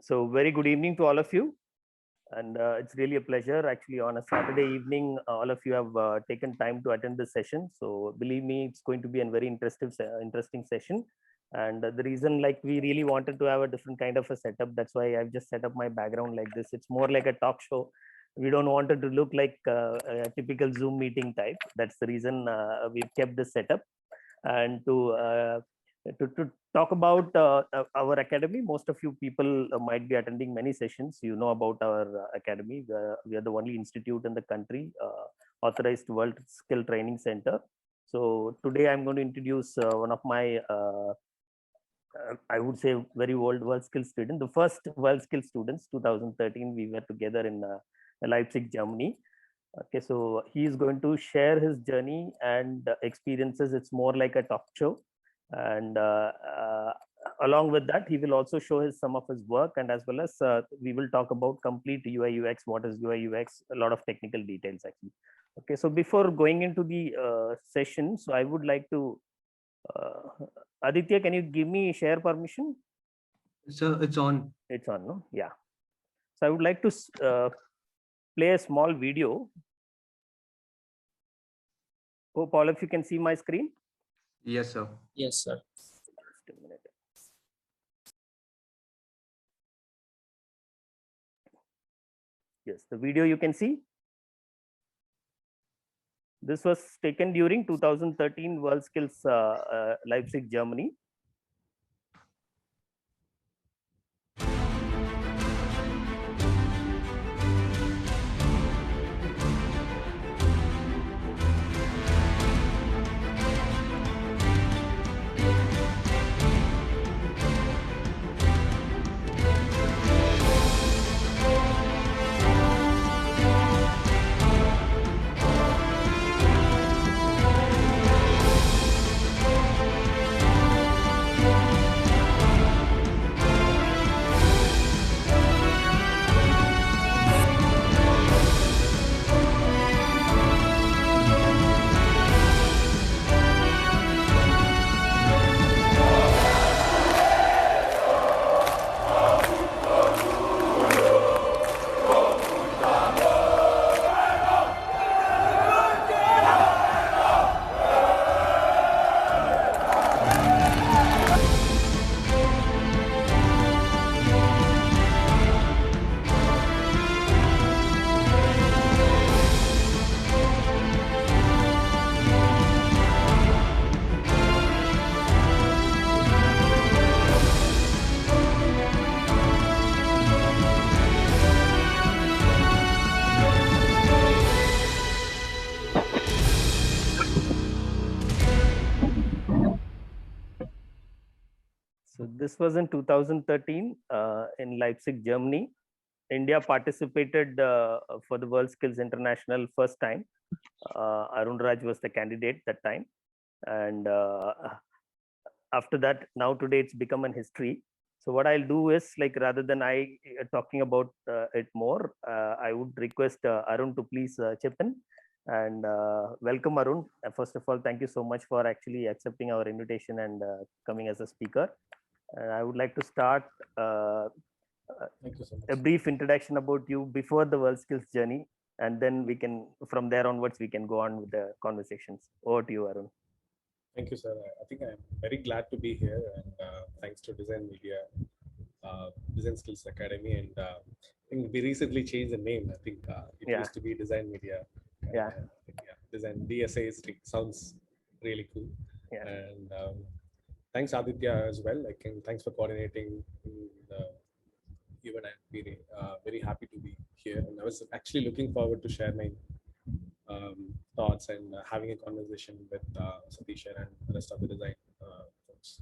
So very good evening to all of you. And it's really a pleasure. Actually, on a Saturday evening, all of you have taken time to attend this session. So believe me, it's going to be a very interesting session. And the reason, like, we really wanted to have a different kind of a setup. That's why I've just set up my background like this. It's more like a talk show. We don't want it to look like a typical Zoom meeting type. That's the reason we've kept this setup. And to talk about our academy, most of you people might be attending many sessions. You know about our academy. We are the only institute in the country authorized World Skill Training Center. So today I'm going to introduce one of my I would say very old World Skill student, the first World Skill students. 2013 we were together in Leipzig, Germany. Okay, so he is going to share his journey and experiences. It's more like a talk show, and along with that, he will also show his some of his work, and as well as we will talk about complete UI UX. What is UI UX? A lot of technical details actually. Okay, so before going into the session, so I would like to Aditya, can you give me share permission? So it's on. It's on, no? Yeah. So I would like to play a small video. Hope all of you can see my screen. Yes, sir. Yes, sir. Just a minute. Yes, the video you can see. This was taken during 2013 World Skills Leipzig, Germany. So this was in 2013 in Leipzig, Germany. India participated for the World Skills International first time. Arun Raj was the candidate that time. And after that, now today it's become an history. So what I'll do is, like, rather than I talking about it more, I would request Arun to please chip in. And welcome, Arun. First of all, thank you so much for actually accepting our invitation and coming as a speaker. And I would like to start Thank you so much. a brief introduction about you before the World Skills journey, and then we can, from there onwards, we can go on with the conversations. Over to you, Arun. Thank you, sir. I think I'm very glad to be here, and thanks to Design Media, Design Skills Academy, and I think we recently changed the name. I think it used to be Design Media. Yeah. Design DSA sounds really cool. Yeah. And thanks Aditya as well. Thanks for coordinating. Even I'm very happy to be here, and I was actually looking forward to share my thoughts and having a conversation with Satish and the rest of the design folks.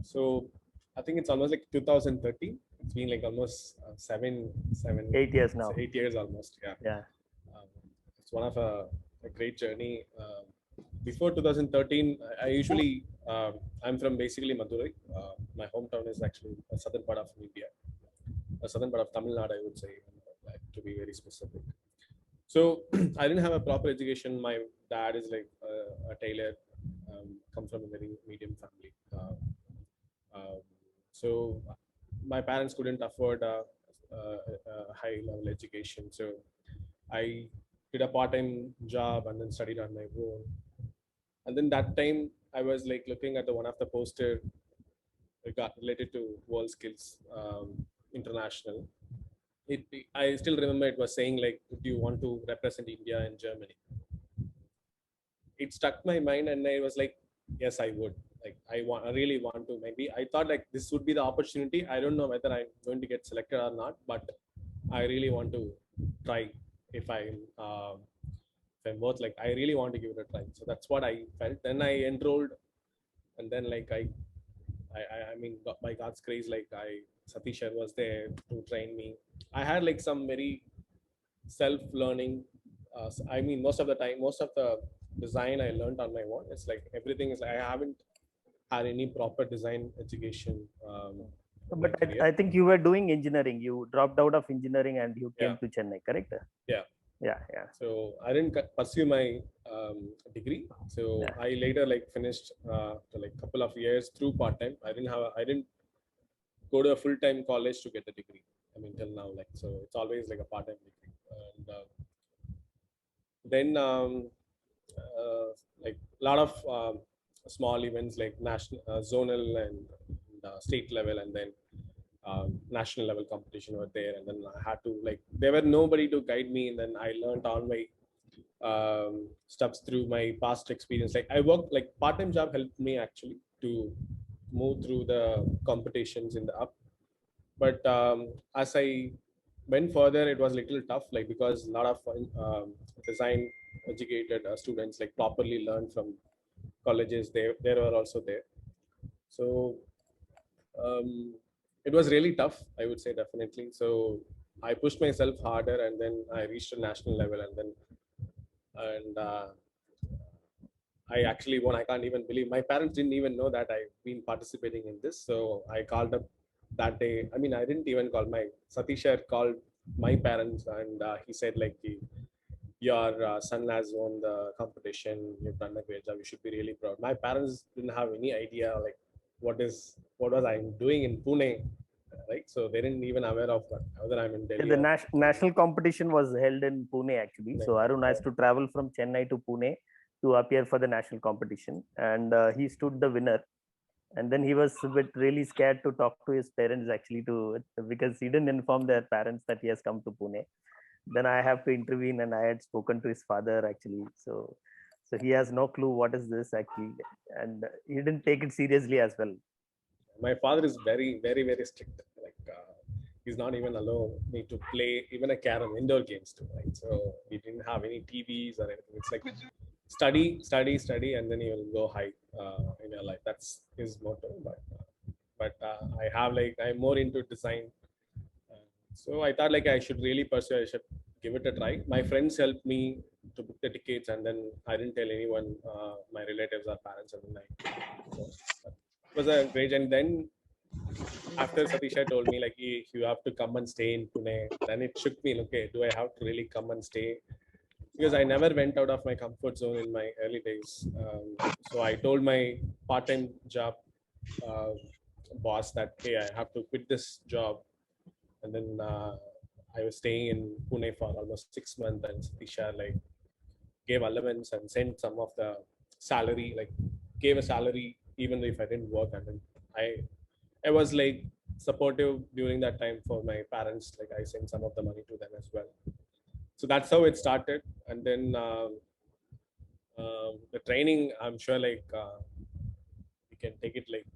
So I think it's almost like 2013. It's been like almost 8 years now. 8 years almost. Yeah. Yeah. It's one of a great journey. Before 2013, I usually I'm from basically Madurai. My hometown is actually a southern part of India, a southern part of Tamil Nadu, I would say, to be very specific. So I didn't have a proper education. My dad is like a tailor, come from a very medium family. So my parents couldn't afford a high level education. So I did a part-time job and then studied on my own. And then that time I was like looking at the one of the poster related to World Skills International. I still remember it was saying like, "Do you want to represent India in Germany?" It struck my mind, and I was like, "Yes, I would. Like, I really want to. Maybe I thought like this would be the opportunity. I don't know whether I'm going to get selected or not, but I really want to try. If I'm both, like, I really want to give it a try." So that's what I felt. Then I enrolled, and then like I mean, by God's grace, like Satish sir was there to train me. I had like some very self-learning. I mean, most of the time, most of the design I learned on my own. It's like everything is. I haven't had any proper design education. In my But career. I think you were doing engineering. You dropped out of engineering and you came Yeah. to Chennai, correct? Yeah. Yeah, yeah. So I didn't pursue my degree. So Yeah. I later like finished for like couple of years through part time. I didn't go to a full time college to get the degree. I mean, till now, like, so it's always like a part time degree. And then like a lot of small events like national, zonal, and state level, and then national level competition were there. And then I had to like there were nobody to guide me, and then I learned on my steps through my past experience. Like I worked like part-time job helped me actually to move through the competitions in the up. But as I went further, it was a little tough, like because a lot of design educated students like properly learned from colleges. They were also there. So um, it was really tough, I would say, definitely. So I pushed myself harder, and then I reached a national level, and I actually won. I can't even believe my parents didn't even know that I've been participating in this. So I called up that day. I mean, I didn't even call my Satish sir called my parents, and he said like, "Your son has won the competition. You've done a great job. You should be really proud." My parents didn't have any idea like what was I doing in Pune, right? So they didn't even aware of whether I'm in Yeah, Delhi. the national competition was held in Pune actually. So Arun has to travel from Chennai to Pune to appear for the national competition, and he stood the winner. And then he was a bit really scared to talk to his parents actually because he didn't inform their parents that he has come to Pune. Then I have to intervene, and I had spoken to his father actually. So he has no clue what is this actually, and he didn't take it seriously as well. My father is very, very, very strict. Like he's not even allow me to play even a carom indoor games too. Right, so we didn't have any TVs or anything. It's like study, study, study, and then you will go high in your life. That's his motto. But I have like I'm more into design. So I thought like I should really pursue. I should give it a try. My friends helped me to book the tickets, and then I didn't tell anyone, my relatives or parents, and then so it was a great. And then after Satisha told me like, You have to come and stay in Pune," then it shook me. Okay, do I have to really come and stay? Because I never went out of my comfort zone in my early days. So I told my part-time job uh, boss that, hey, I have to quit this job. And then I was staying in Pune for almost 6 months, and Satisha like gave allowance and sent some of the salary, like gave a salary even if I didn't work. And then I was like supportive during that time for my parents. Like I sent some of the money to them as well. So that's how it started. And then the training, I'm sure like we can take it like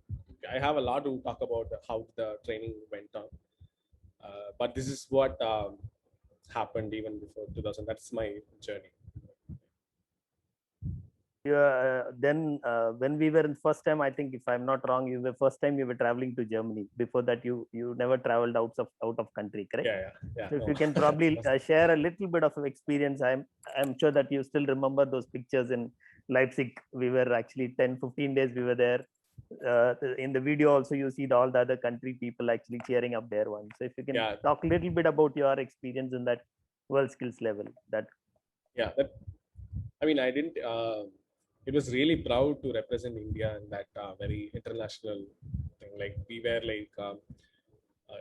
I have a lot to talk about how the training went on. But this is what happened even before 2000. That's my journey. Then when we were in first time, I think if I'm not wrong, you were first time you were traveling to Germany. Before that, you never traveled out of country, correct? Yeah. So if No. you can probably share a little bit of experience, I'm sure that you still remember those pictures in Leipzig. We were actually 10-15 days we were there. In the video also you see all the other country people actually cheering up their one. So if you can Yeah. talk a little bit about your experience in that world skills level. That I mean, I didn't. It was really proud to represent India in that very international thing. Like we were like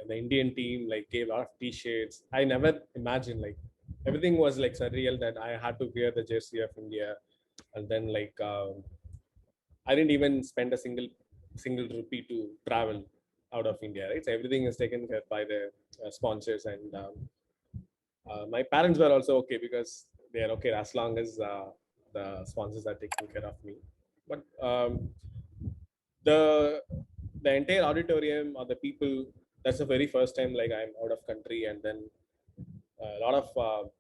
the Indian team like gave a lot of T-shirts. I never imagined like everything was like surreal that I had to wear the jersey of India, and then like I didn't even spend a single rupee to travel out of India, right? So everything is taken care by the sponsors, and my parents were also okay because they are okay as long as the sponsors are taking care of me. But the the entire auditorium or the people, that's the very first time like I'm out of country, and then a lot of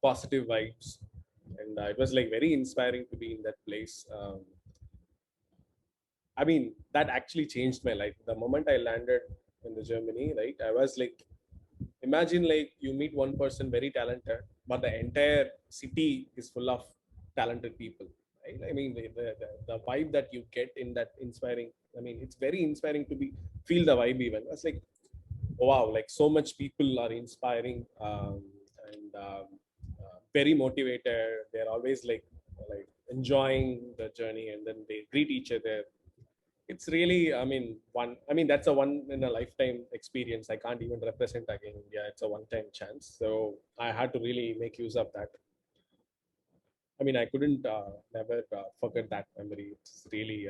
positive vibes, and it was like very inspiring to be in that place. I mean, that actually changed my life. The moment I landed in the Germany, right, I was like, imagine like you meet one person very talented, but the entire city is full of talented people. Right? I mean, the vibe that you get in that inspiring. I mean, it's very inspiring to be feel the vibe even. It's like, oh, wow, like so much people are inspiring, and very motivated. They're always like enjoying the journey, and then they greet each other. It's really, I mean that's a one in a lifetime experience. I can't even represent again India. It's a one time chance, so I had to really make use of that. I mean, I couldn't never forget that memory. It's really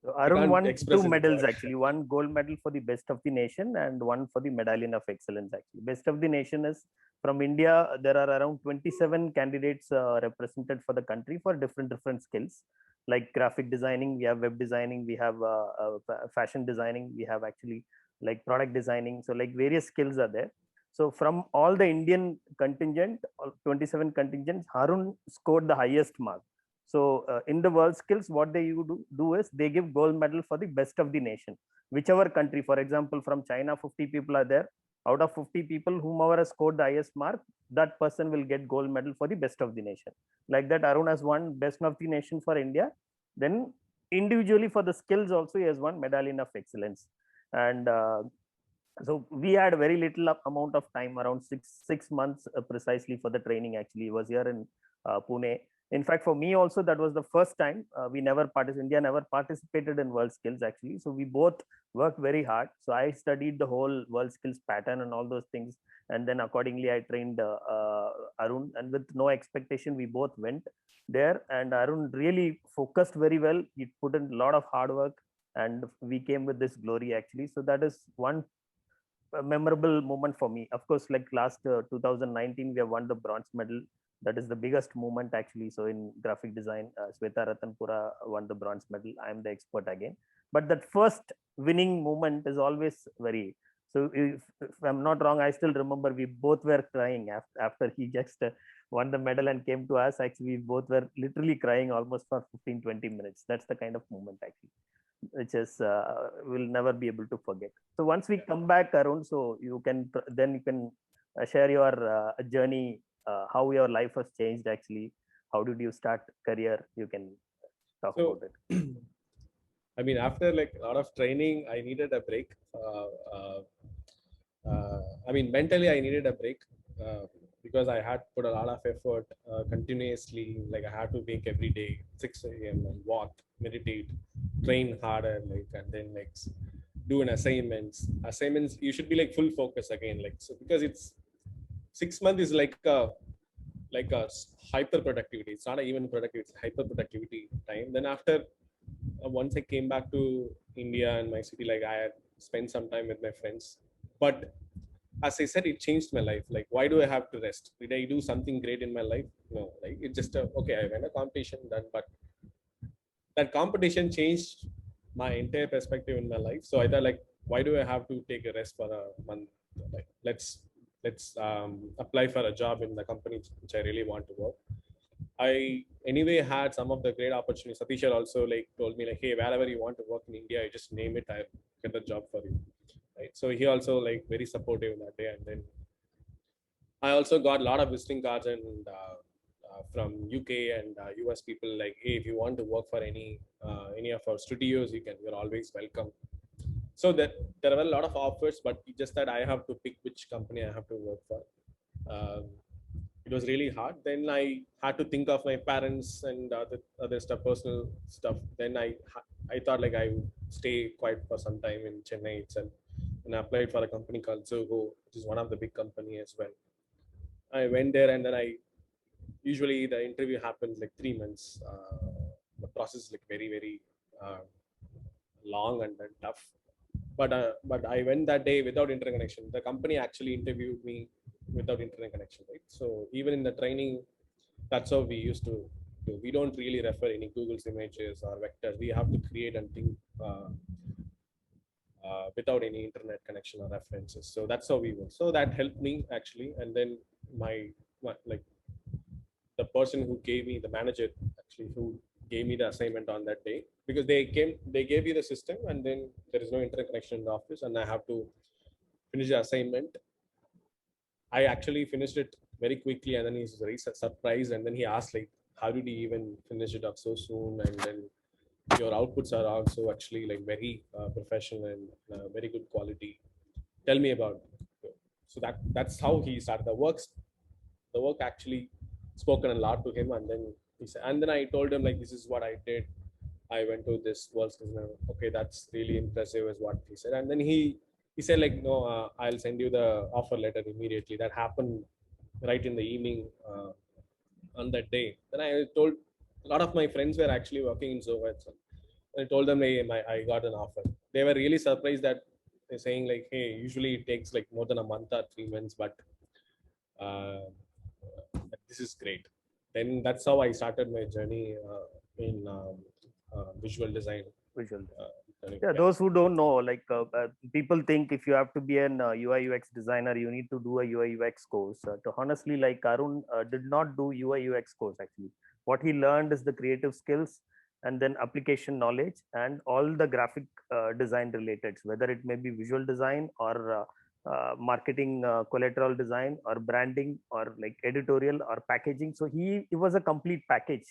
So I Arun can't won express two in medals word. actually, one gold medal for the best of the nation and one for the medallion of excellence actually. Best of the nation is from India. There are around 27 candidates represented for the country for different skills like graphic designing, we have web designing, we have fashion designing, we have actually like product designing. So like various skills are there. So from all the Indian contingent, all 27 contingents, Harun scored the highest mark. So in the world skills, what they do is they give gold medal for the best of the nation, whichever country. For example, from China, 50 people are there. Out of 50 people, whomever has scored the highest mark, that person will get gold medal for the best of the nation. Like that, Arun has won best of the nation for India. Then individually for the skills also, he has won medallion of excellence. And so we had very little amount of time, around six months precisely for the training. Actually, he was here in Pune. In fact, for me also, that was the first time. India never participated in world skills actually. So we both worked very hard. So I studied the whole world skills pattern and all those things, and then accordingly I trained Arun, and with no expectation we both went there, and Arun really focused very well. He put in a lot of hard work, and we came with this glory actually. So that is one a memorable moment for me. Of course, like last 2019, we have won the bronze medal. That is the biggest moment actually. So in graphic design, Sweta Ratanpura won the bronze medal. I am the expert again. But that first winning moment is always very. So if I'm not wrong, I still remember we both were crying after he just won the medal and came to us. Actually, we both were literally crying almost for 15-20 minutes. That's the kind of moment actually, which is we'll never be able to forget. So once we come back, Arun, so you can then you can share your journey, how your life has changed actually. How did you start career? You can talk So about it. I mean, after like a lot of training, I needed a break. I mean, mentally, I needed a break because I had put a lot of effort continuously. Like I had to wake every day, 6 a.m. and walk, meditate, train harder, like, and then like do an assignments. Assignments, you should be like full focus again, like so because it's 6 months is like a hyper productivity. It's not even productive; it's hyper productivity time. Then after once I came back to India and my city, like I had spent some time with my friends. But as I said, it changed my life. Like, why do I have to rest? Did I do something great in my life? No, like it's just okay. I went a competition done, but that competition changed my entire perspective in my life. So I thought, like, why do I have to take a rest for a month? Like, let's apply for a job in the company which I really want to work. I anyway had some of the great opportunities. Satish also like told me like, hey, wherever you want to work in India, I just name it. I get the job for you. Right. So he also like very supportive that day. And then I also got a lot of visiting cards and from UK and US people like, hey, if you want to work for any of our studios, you're always welcome. So that there were a lot of offers, but just that I have to pick which company I have to work for. Um, it was really hard. Then I had to think of my parents and other stuff, personal stuff. Then I thought like I would stay quiet for some time in Chennai itself. and I applied for a company called Zoho, which is one of the big company as well. I went there, and then I usually the interview happens like 3 months. The process is like very uh, long and then tough. But I went that day without internet connection. The company actually interviewed me without internet connection, right? So even in the training, that's how we used to do. We don't really refer any Google's images or vectors. We have to create and think without any internet connection or references. So that's how we work. So that helped me actually. And then my like the person who gave me the manager actually who gave me the assignment on that day, because they gave you the system and then there is no internet connection in the office and I have to finish the assignment. I actually finished it very quickly, and then he's very surprised, and then he asked like, how did you even finish it up so soon, and then your outputs are also actually like very professional and very good quality. Tell me about it. So that's how he started the work actually spoken a lot to him. And then he said, and then I told him like, this is what I did. I went to this world's designer. Okay, that's really impressive is what he said. And then he said like, no, I'll send you the offer letter immediately. That happened right in the evening on that day. Then I told a lot of my friends were actually working in Zoho. I told them, hey, I got an offer. They were really surprised that they're saying like, hey, usually it takes like more than a month or 3 months, but uh, this is great. Then that's how I started my journey in visual design. Visual. Journey. Yeah, those who don't know, like people think if you have to be an UI UX designer, you need to do a UI UX course. To honestly, like Arun did not do UI UX course actually. What he learned is the creative skills and then application knowledge and all the graphic design related, whether it may be visual design or marketing collateral design or branding or like editorial or packaging. So he was a complete package.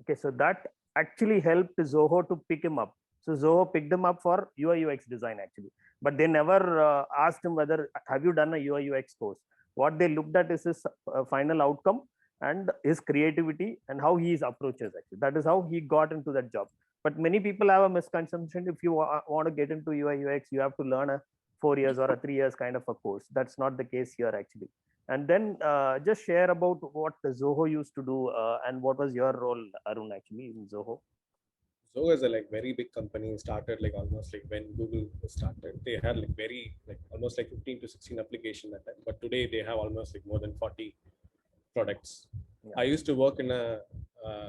Okay, so that actually helped Zoho to pick him up. So Zoho picked him up for UI UX design actually, but they never asked him whether have you done a UI UX course. What they looked at is his final outcome and his creativity and how he is approaches actually. That is how he got into that job. But many people have a misconception. If you want to get into UI UX, you have to learn a 4 years or a 3 years kind of a course. That's not the case here actually. And then just share about what Zoho used to do and what was your role, Arun, actually in Zoho. Zoho is a like very big company. Started like almost like when Google started. They had like very like almost like 15 to 16 applications at that time. But today they have almost like more than 40 products. Yeah. I used to work in a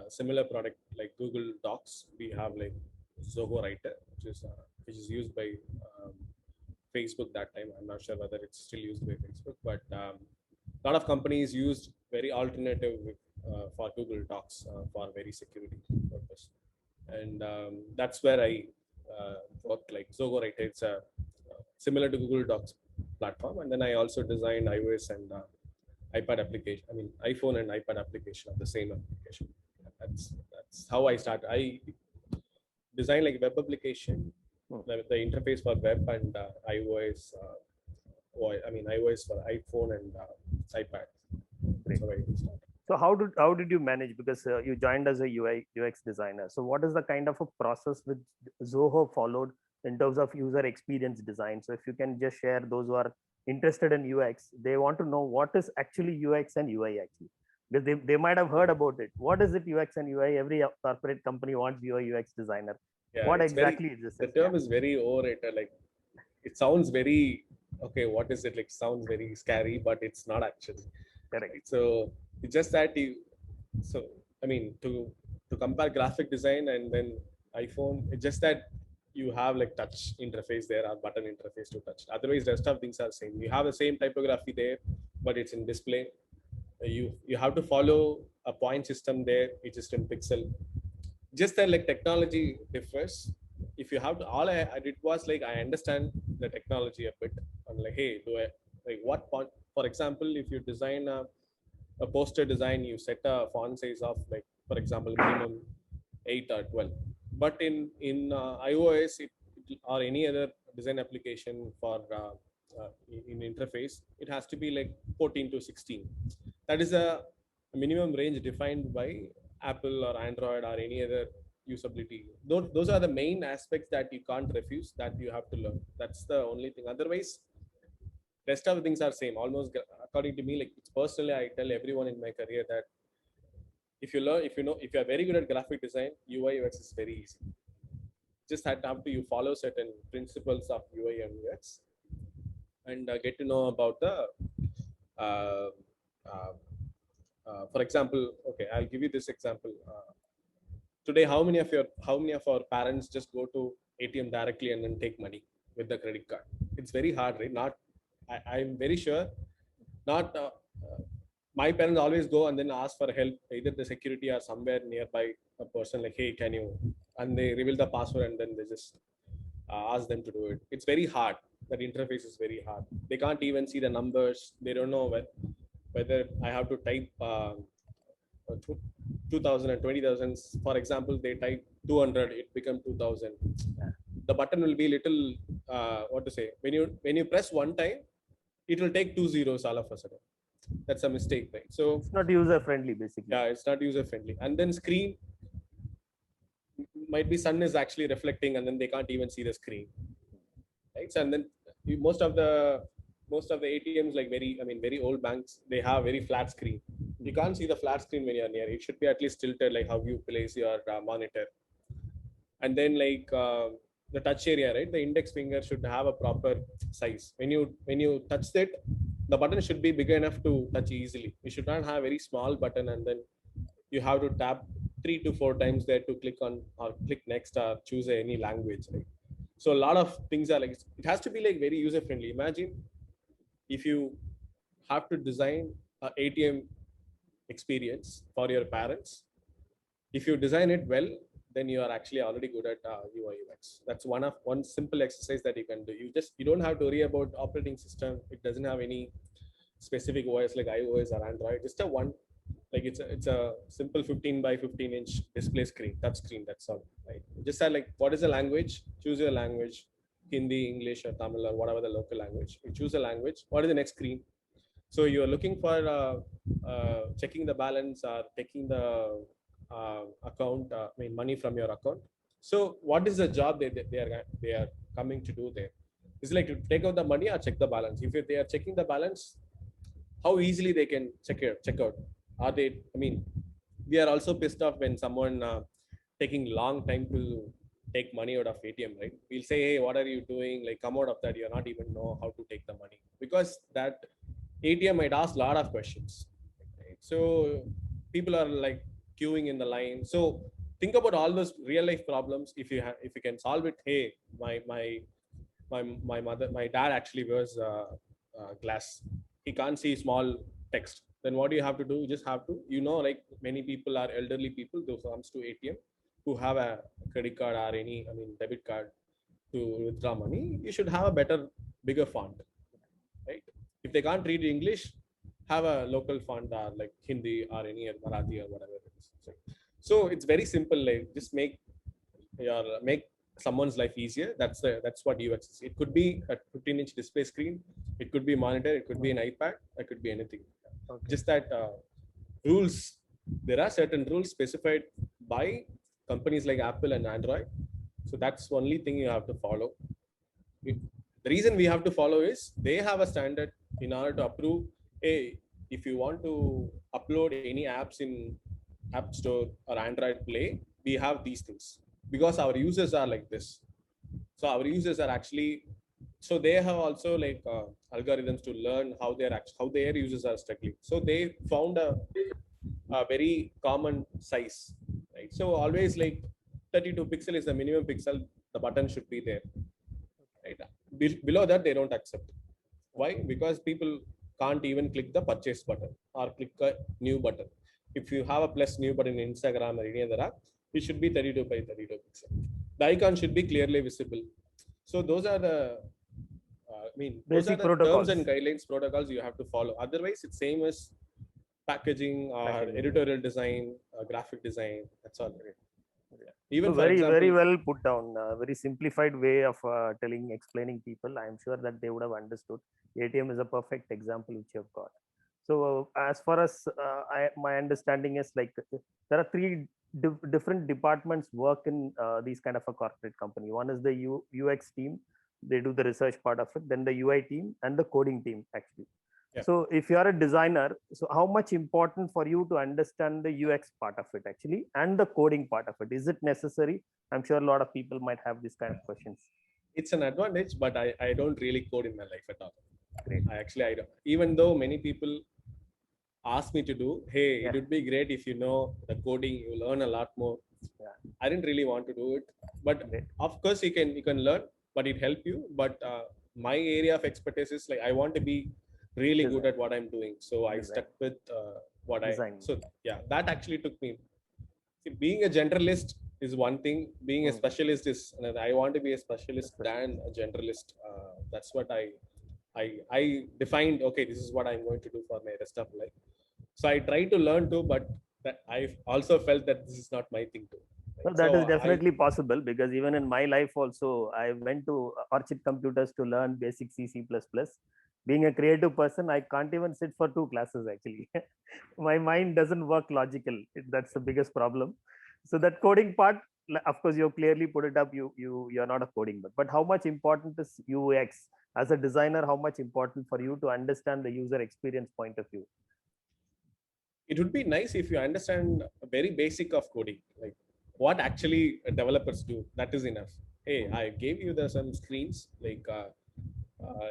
similar product like Google Docs. We have like Zoho Writer, which is used by Facebook that time. I'm not sure whether it's still used by Facebook, but a lot of companies used very alternative for Google Docs for very security purpose. And that's where I worked like Zoho Writer. It's similar to Google Docs platform. And then I also designed iOS and iPad application. I mean, iPhone and iPad application of the same application. That's how I started. I designed like web application, the interface for web and iOS. iOS for iPhone and iPad. That's how I started. So how did you manage, because you joined as a UI UX designer? So what is the kind of a process which Zoho followed in terms of user experience design? So if you can just share, those who are interested in UX, they want to know what is actually UX and UI actually, because they might have heard about it. What is it UX and UI? Every corporate company wants UI UX designer. Yeah, what exactly is this? The term is very overrated. Like it sounds very okay. What is it like? Sounds very scary, but it's not actually. Correct. So it's just that to compare graphic design and then iPhone, it's just that you have like touch interface there or button interface to touch. Otherwise, rest of things are same. You have the same typography there, but it's in display. You have to follow a point system there, which is in pixel. Just that like technology differs. If you have to, all I did was like I understand the technology a bit. I'm like, hey, do I like what font? For example, if you design a poster design, you set a font size of like, for example, minimum 8 or 12. But in iOS or any other design application for in interface, it has to be like 14 to 16. That is a minimum range defined by Apple or Android or any other usability. Those are the main aspects that you can't refuse, that you have to learn. That's the only thing. Otherwise, rest of the things are same. Almost according to me, like it's personally, I tell everyone in my career that if you learn, if you are very good at graphic design, UI UX is very easy. Just have to you follow certain principles of UI and UX and get to know about the uh, uh, for example, okay, I'll give you this example. Today, how many of our parents just go to ATM directly and then take money with the credit card? It's very hard, right? Not, I'm very sure, not. My parents always go and then ask for help, either the security or somewhere nearby a person like, hey, can you? And they reveal the password and then they just ask them to do it. It's very hard. That interface is very hard. They can't even see the numbers. They don't know whether I have to type 2000 and 20,000. For example, they type 200, it become 2000. The button will be little, what to say, when you press one time, it will take 2 zeros all of a sudden. That's a mistake, right? So It's not user friendly, basically. yeah, it's not user friendly. And then screen might be sun is actually reflecting and then they can't even see the screen, right? So, and then most of the ATMs, like very old banks, they have very flat screen. You can't see the flat screen when you're near. It should be at least tilted, like how you place your monitor. And then like the touch area, right? The index finger should have a proper size. When you touch it, the button should be big enough to touch easily. You should not have a very small button and then you have to tap 3 to 4 times there to click on or click next or choose any language, right? So a lot of things are like, it has to be like very user friendly. Imagine if you have to design a ATM experience for your parents. If you design it well, then you are actually already good at UI UX. That's one simple exercise that you can do. You don't have to worry about operating system. It doesn't have any specific OS like iOS or Android. Just a one, like it's a simple 15 by 15 inch display screen, touch screen. That's all, right? Just say like, what is the language? Choose your language, Hindi, English, or Tamil, or whatever the local language. You choose a language. What is the next screen? So you are looking for checking the balance or taking the account, money from your account. So what is the job they are coming to do there? It's like to take out the money or check the balance. If they are checking the balance, how easily they can check out? Are they? I mean, we are also pissed off when someone taking long time to take money out of ATM, right? We'll say, hey, what are you doing? Like, come out of that. You're not even know how to take the money, because that ATM might ask a lot of questions. Right? So people are like queuing in the line. So think about all those real life problems. If you can solve it, hey, my dad actually wears glass. He can't see small text. Then what do you have to do? You just have to, like many people are elderly people who comes to ATM who have a credit card or debit card to withdraw money. You should have a better, bigger font, right? If they can't read English, have a local font or like Hindi or any Marathi or whatever it is. So it's very simple. Like just make someone's life easier. That's what UX is. It could be a 15-inch display screen. It could be a monitor. It could be an iPad. It could be anything. Okay. Just that rules. There are certain rules specified by companies like Apple and Android. So that's the only thing you have to follow. The reason we have to follow is they have a standard in order to approve. Hey, if you want to upload any apps in App Store or Android Play, we have these things because our users are like this. So our users are actually, so they have also like algorithms to learn how their users are struggling. So they found a very common size, right? So always like 32 pixel is the minimum pixel. The button should be there. Right? Below that, they don't accept. Why? Because people can't even click the purchase button or click a new button. If you have a plus new button in Instagram or any other app, it should be 32 by 32 pixel. The icon should be clearly visible. So those are the, those are the terms and guidelines, protocols you have to follow. Otherwise, it's same as packaging or editorial design, graphic design. That's all. Even so very well put down, very simplified way of explaining people. I'm sure that they would have understood. ATM is a perfect example which you have got. So as far as my understanding is, like there are three different departments work in these kind of a corporate company. One is the UX team, they do the research part of it, then the UI team and the coding team actually. Yeah. So if you are a designer, so how much important for you to understand the UX part of it actually and the coding part of it? Is it necessary? I'm sure a lot of people might have these kind of questions. It's an advantage, but I don't really code in my life at all. Great. I don't, even though many people ask me to do, hey, Yeah. it would be great if you know the coding, you learn a lot more. Yeah. I didn't really want to do it, but Great. of course you can learn, but it help you. But my area of expertise is like I want to be really good Design. at what I'm doing, so I Design. stuck with what Design. So yeah, that actually took me. See, being a generalist is one thing. Being a specialist is another. I want to be a specialist than a generalist. That's what I defined. Okay, this is what I'm going to do for my rest of life. So I try to learn too, but that I also felt that this is not my thing too. So that is definitely possible, because even in my life also, I went to Orchid Computers to learn basic C, C++. Being a creative person, I can't even sit for 2 classes actually. My mind doesn't work logical. That's the biggest problem. So that coding part, of course, you clearly put it up. You're not a coding, but how much important is UX as a designer? How much important for you to understand the user experience point of view? It would be nice if you understand a very basic of coding, like what actually developers do. That is enough. Hey, I gave you some screens like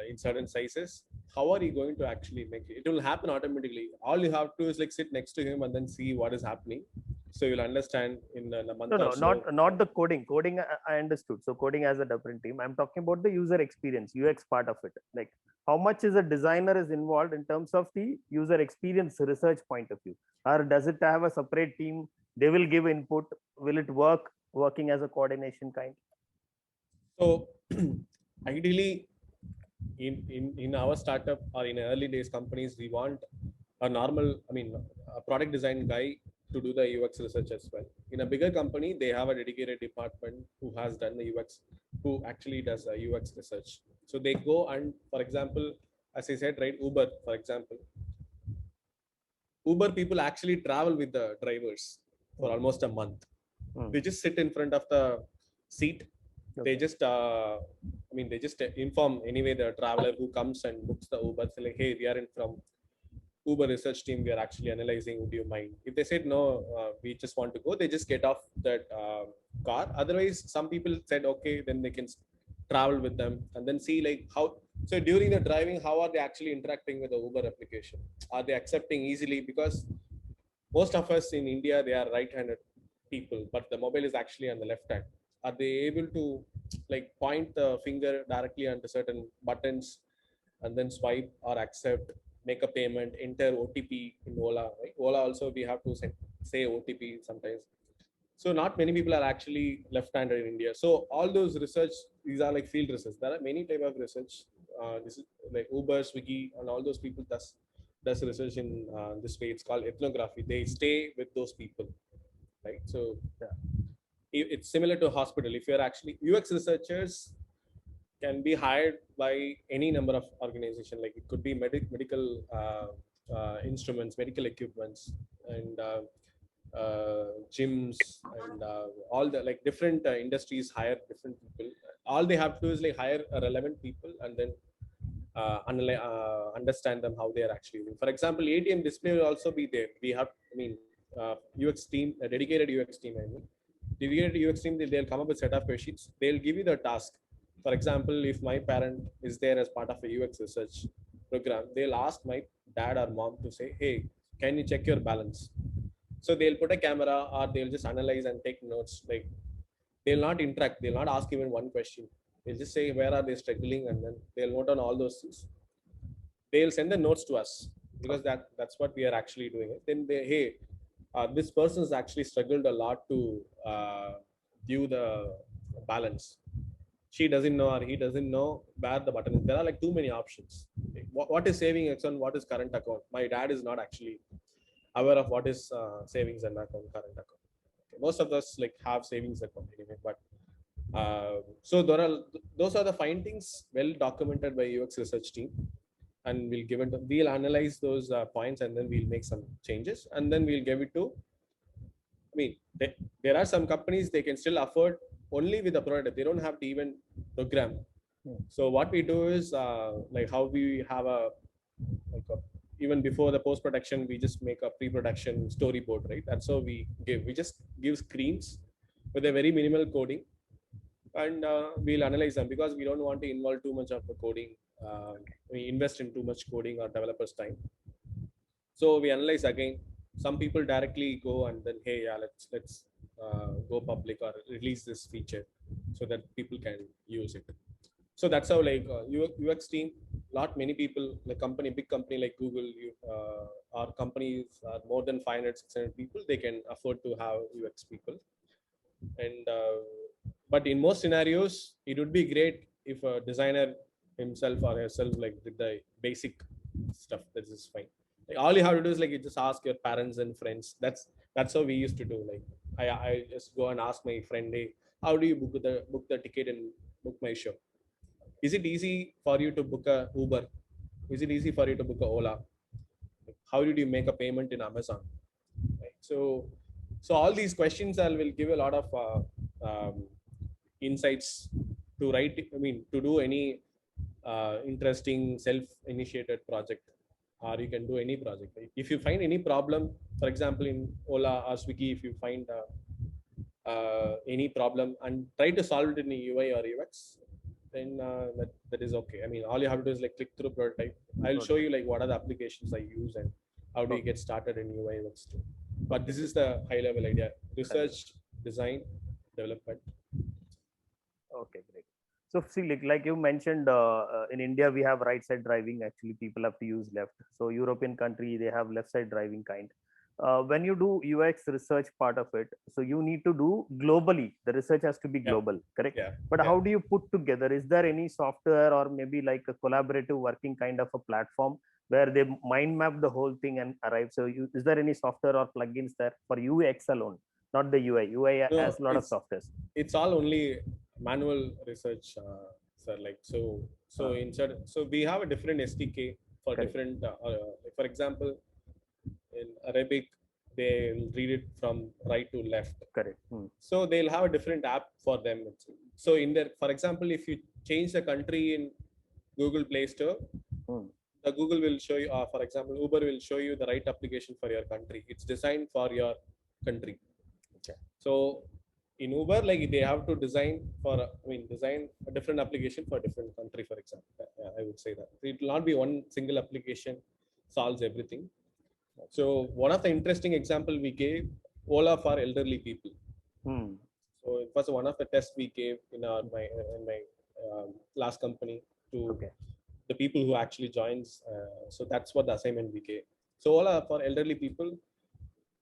in certain sizes. How are you going to actually make it? It will happen automatically. All you have to is like sit next to him and then see what is happening. So you'll understand in a month No, or so. not the coding. Coding, I understood. So coding as a different team. I'm talking about the user experience, UX part of it. Like how much is a designer is involved in terms of the user experience research point of view, or does it have a separate team? They will give input. Will it working as a coordination kind? So ideally, in our startup or in early days companies, we want a normal, a product design guy to do the UX research as well. In a bigger company, they have a dedicated department who has done the UX, who actually does a UX research. So they go and, for example, as I said, right, Uber, for example, Uber people actually travel with the drivers for almost a month. They just sit in front of the seat. They just, they just inform anyway the traveler who comes and books the Uber. Say like, hey, we are in from Uber research team. We are actually analyzing. Would you mind? If they said no, we just want to go. They just get off that car. Otherwise, some people said okay, then they can travel with them and then see like how. So during the driving, how are they actually interacting with the Uber application? Are they accepting easily? Because most of us in India, they are right-handed people, but the mobile is actually on the left hand. Are they able to like point the finger directly onto certain buttons and then swipe or accept, make a payment, enter OTP in Ola, right? Ola also we have to say OTP sometimes. So not many people are actually left-handed in India. So all those research, these are like field research. There are many type of research. This is like Uber, Swiggy, and all those people does research in this way. It's called ethnography. They stay with those people, right? So it's similar to a hospital. If you're actually UX researchers can be hired by any number of organization. Like it could be medical instruments, medical equipments, and gyms, and all the like different industries hire different people. All they have to do is like hire relevant people and then understand them how they are actually doing. For example, ATM display will also be there. We have, UX team, a dedicated UX team. Dedicated UX team, they'll come up with set of questions. They'll give you the task. For example, if my parent is there as part of a UX research program, they'll ask my dad or mom to say, hey, can you check your balance? So they'll put a camera or they'll just analyze and take notes. Like they'll not interact. They'll not ask even one question. They'll just say, where are they struggling? And then they'll note on all those things. They'll send the notes to us because that's what we are actually doing. Then they, hey, this person has actually struggled a lot to view the balance. She doesn't know or he doesn't know where the button is. There are like too many options. What is saving account? What is current account? My dad is not actually aware of what is savings and account, current account. Okay. Most of us like have savings account anyway, but so those are the findings well documented by UX research team, and we'll analyze those points and then we'll make some changes and then we'll give it to I mean, there are some companies they can still afford only with the product. They don't have to even program. So what we do is like how we have like a even before the post production, we just make a pre-production storyboard, right? That's how we just give screens with a very minimal coding, and we'll analyze them because we don't want to involve too much of the coding. We invest in too much coding or developers' time. So we analyze again. Some people directly go and then, hey, yeah, let's go public or release this feature so that people can use it. So that's how like UX team, many people, like big company like Google, our companies are more than 500, 600 people. They can afford to have UX people. And but in most scenarios, it would be great if a designer himself or herself like did the basic stuff. That is fine. Like, all you have to do is like you just ask your parents and friends. That's how we used to do. Like I just go and ask my friend, hey, how do you book the ticket and book my show? Is it easy for you to book a Uber? Is it easy for you to book a Ola? How did you make a payment in Amazon? Right? So all these questions will give a lot of insights to write. I mean, to do any interesting self-initiated project, or you can do any project. Right? If you find any problem, for example, in Ola or Swiggy, if you find any problem and try to solve it in UI or UX, then that is okay. I mean, all you have to do is like click through prototype. I'll show you like what are the applications I use and how do you get started in UI UX too. But this is the high level idea: research, design, development. Okay, great. So see, like you mentioned, in India we have right side driving. Actually, people have to use left. So European country they have left side driving kind. When you do UX research part of it, so you need to do globally. The research has to be global, correct? Yeah. But how do you put together? Is there any software or maybe like a collaborative working kind of a platform where they mind map the whole thing and arrive? So is there any software or plugins there for UX alone, not the UI? UI No, has a lot of softwares. It's all only manual research, sir. Like so we have a different SDK for Correct. different. For example, in Arabic, they'll read it from right to left. Correct. So they'll have a different app for them. So in there, for example, if you change the country in Google Play Store, the Google will show you, for example, Uber will show you the right application for your country. It's designed for your country. Okay. So in Uber, like they have to design a different application for a different country, for example. I would say that it will not be one single application solves everything. So one of the interesting example we gave, Ola for elderly people. So it was one of the tests we gave in my last company to the people who actually joins. So that's what the assignment we gave. So Ola for elderly people,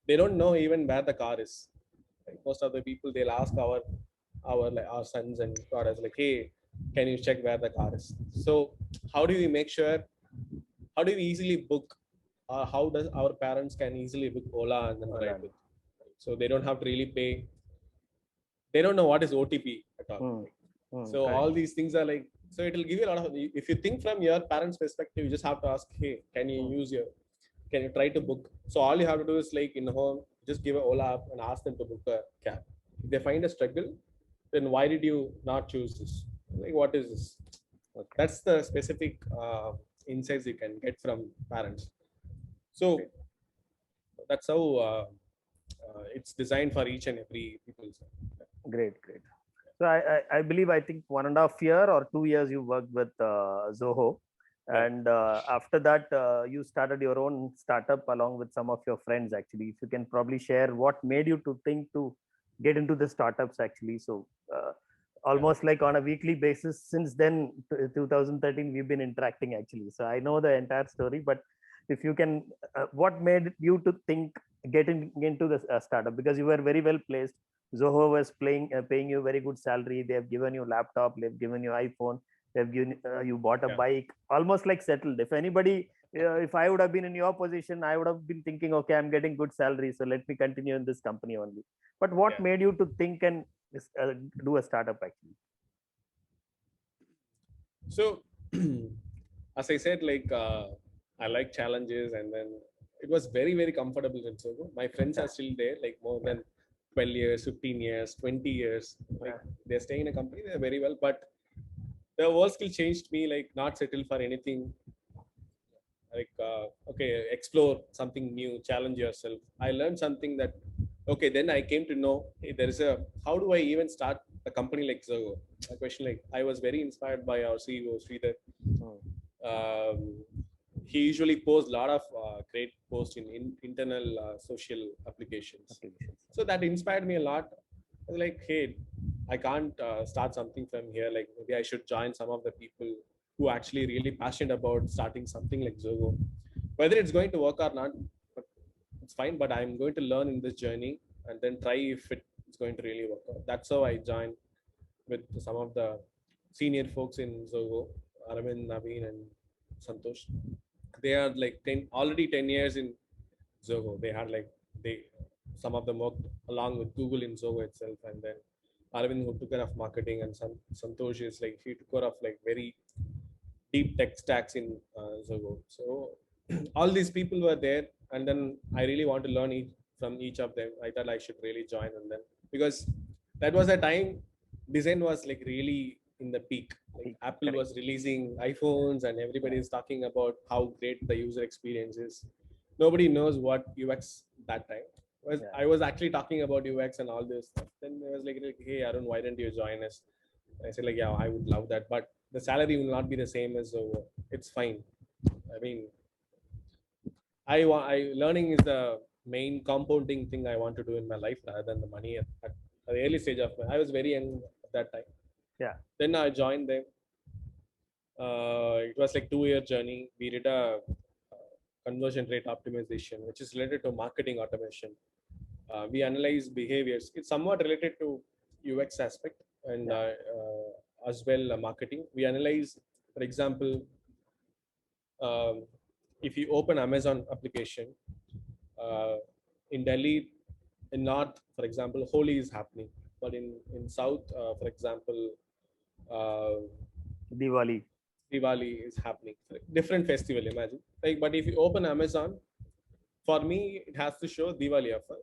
they don't know even where the car is. Like most of the people, they'll ask our sons and daughters like, hey, can you check where the car is? So how do we make sure? How do we easily book? How does our parents can easily book Ola and then ride with? So they don't have to really pay. They don't know what is OTP at all. So all these things are like, so it will give you a lot of, if you think from your parents' perspective, you just have to ask, hey, can you try to book? So all you have to do is like in home, just give an Ola app and ask them to book a cab. If they find a struggle, then why did you not choose this? Like, what is this? That's the specific insights you can get from parents. So that's how it's designed for each and every people. Great. So I believe, I think 1.5 year or 2 years you worked with Zoho. And after that, you started your own startup along with some of your friends, actually. If you can probably share what made you to think to get into the startups, actually. So almost like on a weekly basis, since then, 2013, we've been interacting, actually. So I know the entire story, but if you can, what made you to think getting into the startup? Because you were very well placed. Zoho was paying you very good salary. They have given you laptop, they've given you iPhone, they've given you bought a bike, almost like settled. If anybody, if I would have been in your position, I would have been thinking, okay, I'm getting good salary, so let me continue in this company only. But what made you to think and do a startup, actually? So, as I said, like I like challenges, and then it was very, very comfortable in Zoho. My friends are still there, like more than 12 years, 15 years, 20 years. Like they're staying in a company, they're very well, but the world skill changed me, like not settle for anything, like okay, explore something new, challenge yourself. I learned something that okay, then I came to know, hey, there is a, how do I even start a company like Zoho? A question, like I was very inspired by our CEO Sridhar. Mm. um, he usually posts a lot of great posts in internal social applications, Applications. so that inspired me a lot. I was like, hey, I can't start something from here, like maybe I should join some of the people who are actually really passionate about starting something like Zoho. Whether it's going to work or not, but it's fine, but I'm going to learn in this journey and then try if it's going to really work out. That's how I joined with some of the senior folks in Zoho, Aravind, Naveen, and Santosh. They are like 10, already 10 years in Zoho. They had like, they, some of them worked along with Google in Zoho itself, and then Aravind, who took care of marketing, and Santosh is like, he took care of like very deep tech stacks in Zoho. So all these people were there, and then I really want to learn from each of them. I thought I should really join, and then because that was a time design was like really in the peak. Like Apple Correct. was releasing iPhones, and everybody is talking about how great the user experience is. Nobody knows what UX that time was. Yeah. I was actually talking about UX and all this stuff. Then I was like, hey, Arun, why don't you join us? I said like, yeah, I would love that, but the salary will not be the same as Zoho. It's fine. I mean, I learning is the main compounding thing I want to do in my life rather than the money at the early stage of my. I was very young at that time. Yeah. Then I joined them. It was like 2 year journey. We did a conversion rate optimization, which is related to marketing automation. We analyze behaviors. It's somewhat related to UX aspect and as well marketing. We analyze, for example, if you open Amazon application in Delhi, in North, for example, Holi is happening, but in South, for example, uh, Diwali. Diwali is happening. Different festival, imagine. Like, but if you open Amazon, for me, it has to show Diwali offer.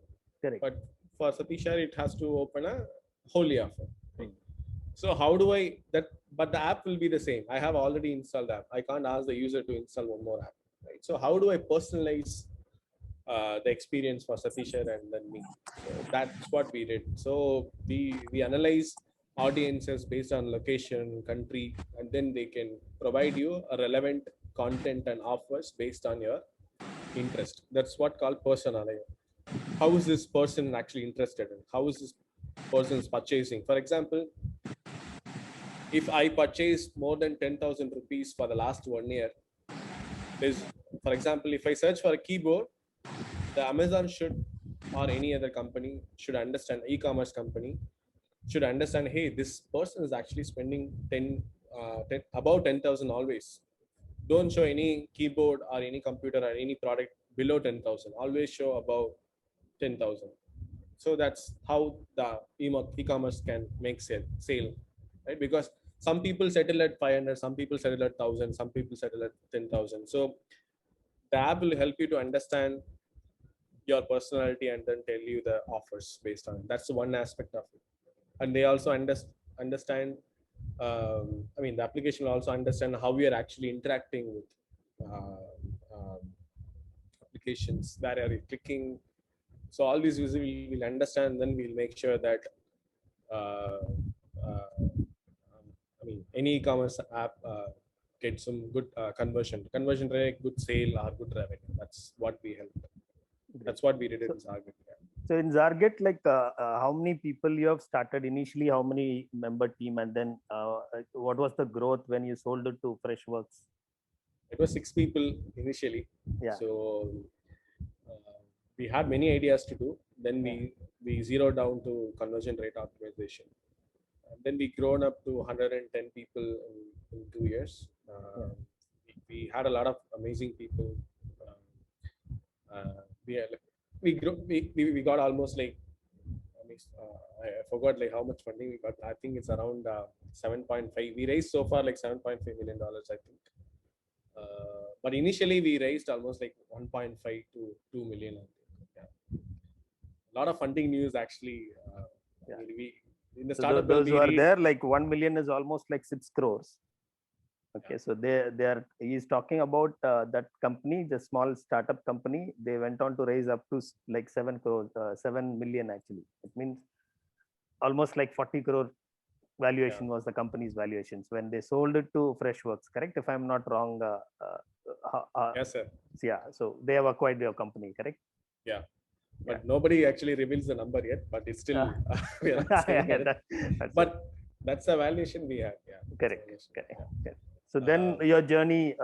Correct. But for Satishar, it has to open a Holi offer. Hmm. So how do I that? But the app will be the same. I have already installed the app. I can't ask the user to install one more app. Right? So how do I personalize the experience for Satishar and then me? So that's what we did. So we analyze audiences based on location, country, and then they can provide you a relevant content and offers based on your interest. That's what called personalization. How is this person actually interested in? How is this person's purchasing? For example, if I purchased more than 10,000 rupees for the last 1 year, is, for example, if I search for a keyboard, the Amazon should, or any other company should understand, e-commerce company should understand, hey, this person is actually spending 10 about 10,000 always. Don't show any keyboard or any computer or any product below 10,000. Always show above 10,000. So that's how the e-commerce can make sale, right? Because some people settle at 500, some people settle at 1,000, some people settle at 10,000. So the app will help you to understand your personality and then tell you the offers based on it. That's one aspect of it. And they also understand. I mean, the application will also understand how we are actually interacting with applications. Where are you clicking? So all these users will understand. Then we'll make sure that uh, I mean, any e-commerce app get some good conversion rate, good sale, or good revenue. That's what we help. That's what we did in Zarget. So in Zarget, like how many people you have started initially? How many member team, and then what was the growth when you sold it to Freshworks? It was 6 people initially. Yeah. So we had many ideas to do. Then we zeroed down to conversion rate optimization. And then we grown up to 110 people in 2 years. We had a lot of amazing people. We got almost like, I forgot like how much funding we got. I think it's around 7.5. We raised so far like $7.5 million, I think. But initially we raised almost like 1.5 to 2 million. I think. Yeah. lot of funding news actually. Yeah. I mean, we in the So startup world, those we who are read. there, like 1 million is almost like 6 crores. Okay, so they are, he's talking about that company, the small startup company. They went on to raise up to like 7 crores, 7 million actually. It means almost like 40 crore valuation was the company's valuations when they sold it to Freshworks. Correct? If I'm not wrong. Yes, sir. Yeah. So they have acquired your company. Correct? Yeah. But nobody actually reveals the number yet. But it's still we are not saying it. That's But that's the valuation we have. Yeah. correct. Valuation. Correct. Yeah. Correct. So then your journey,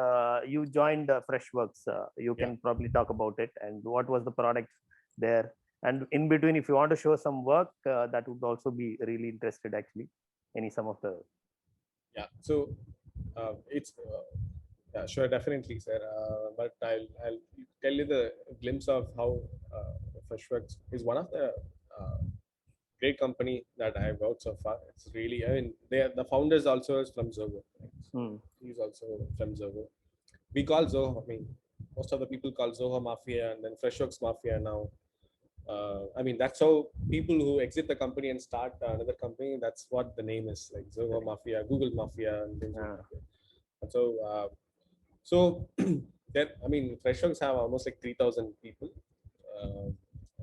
you joined Freshworks. You can probably talk about it and what was the product there. And in between, if you want to show some work, that would also be really interested actually. Some of the. Yeah. So it's yeah, sure, definitely, sir. But I'll tell you the glimpse of how Freshworks is one of the great company that I've worked so far. It's really, I mean, they are, the founders also is from Zoho. Right? So he's also from Zoho. We call Zoho, I mean, most of the people call Zoho Mafia and then Freshworks Mafia now. I mean, that's how people who exit the company and start another company, that's what the name is, like Zoho Mafia, Google Mafia, and things like that. And so that, I mean, Freshworks have almost like 3,000 people.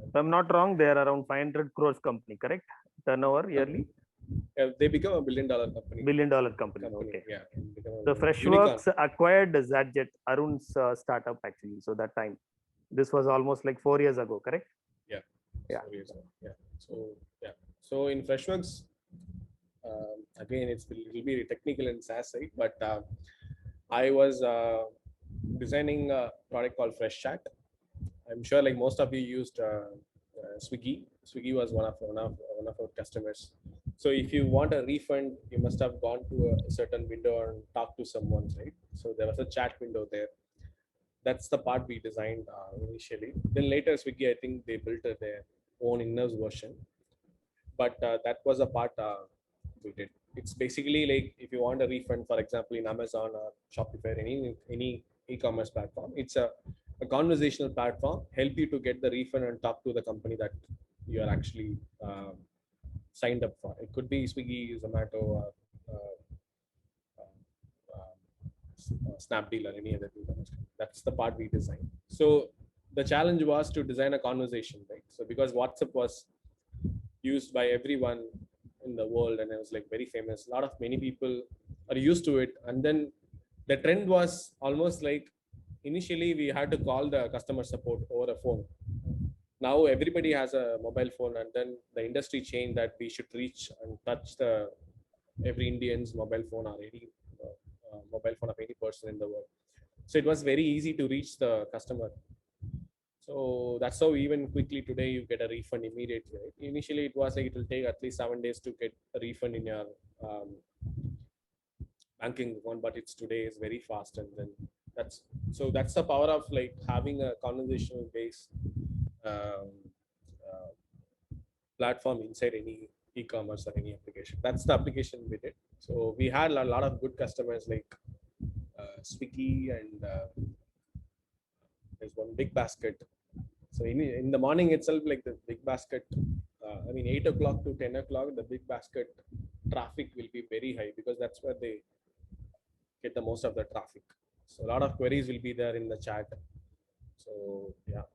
If I'm not wrong, they are around 500 crores company, correct? Turnover yearly? They become $1 billion company. $1 billion company. Okay. Yeah. So Freshworks acquired ZJet, Arun's startup actually. So that time, this was almost like 4 years ago, correct? Yeah. Yeah. 4 years ago. Yeah. So in Freshworks, again, it will be technical and SaaS side, but I was designing a product called Fresh Chat. I'm sure like most of you used Swiggy. Swiggy was one of our customers. So if you want a refund, you must have gone to a certain window and talked to someone, right? So there was a chat window there. That's the part we designed initially. Then later Swiggy, I think they built their own in-house version. But that was a part we did. It's basically like if you want a refund, for example, in Amazon or Shopify, any e-commerce platform, it's a conversational platform, help you to get the refund and talk to the company that you are actually signed up for. It could be Swiggy, Zomato, Snapdeal, or any other e-commerce company. That's the part we designed. So the challenge was to design a conversation, right? So because WhatsApp was used by everyone in the world and it was like very famous, many people are used to it, and then the trend was almost like initially we had to call the customer support over a phone. Now everybody has a mobile phone, and then the industry changed that we should reach and touch every Indian's mobile phone or any mobile phone of any person in the world. So it was very easy to reach the customer. So that's how even quickly today you get a refund immediately. Right? Initially it was like it will take at least 7 days to get a refund in your banking account, but it's today is very fast, and then that's the power of like having a conversational based platform inside any e-commerce or any application. That's the application we did. So we had a lot of good customers like Swiggy, and there's one Big Basket. So in the morning itself, like the Big Basket, I mean 8 o'clock to 10 o'clock, the Big Basket traffic will be very high because that's where they get the most of the traffic. So a lot of queries will be there in the chat. So yeah,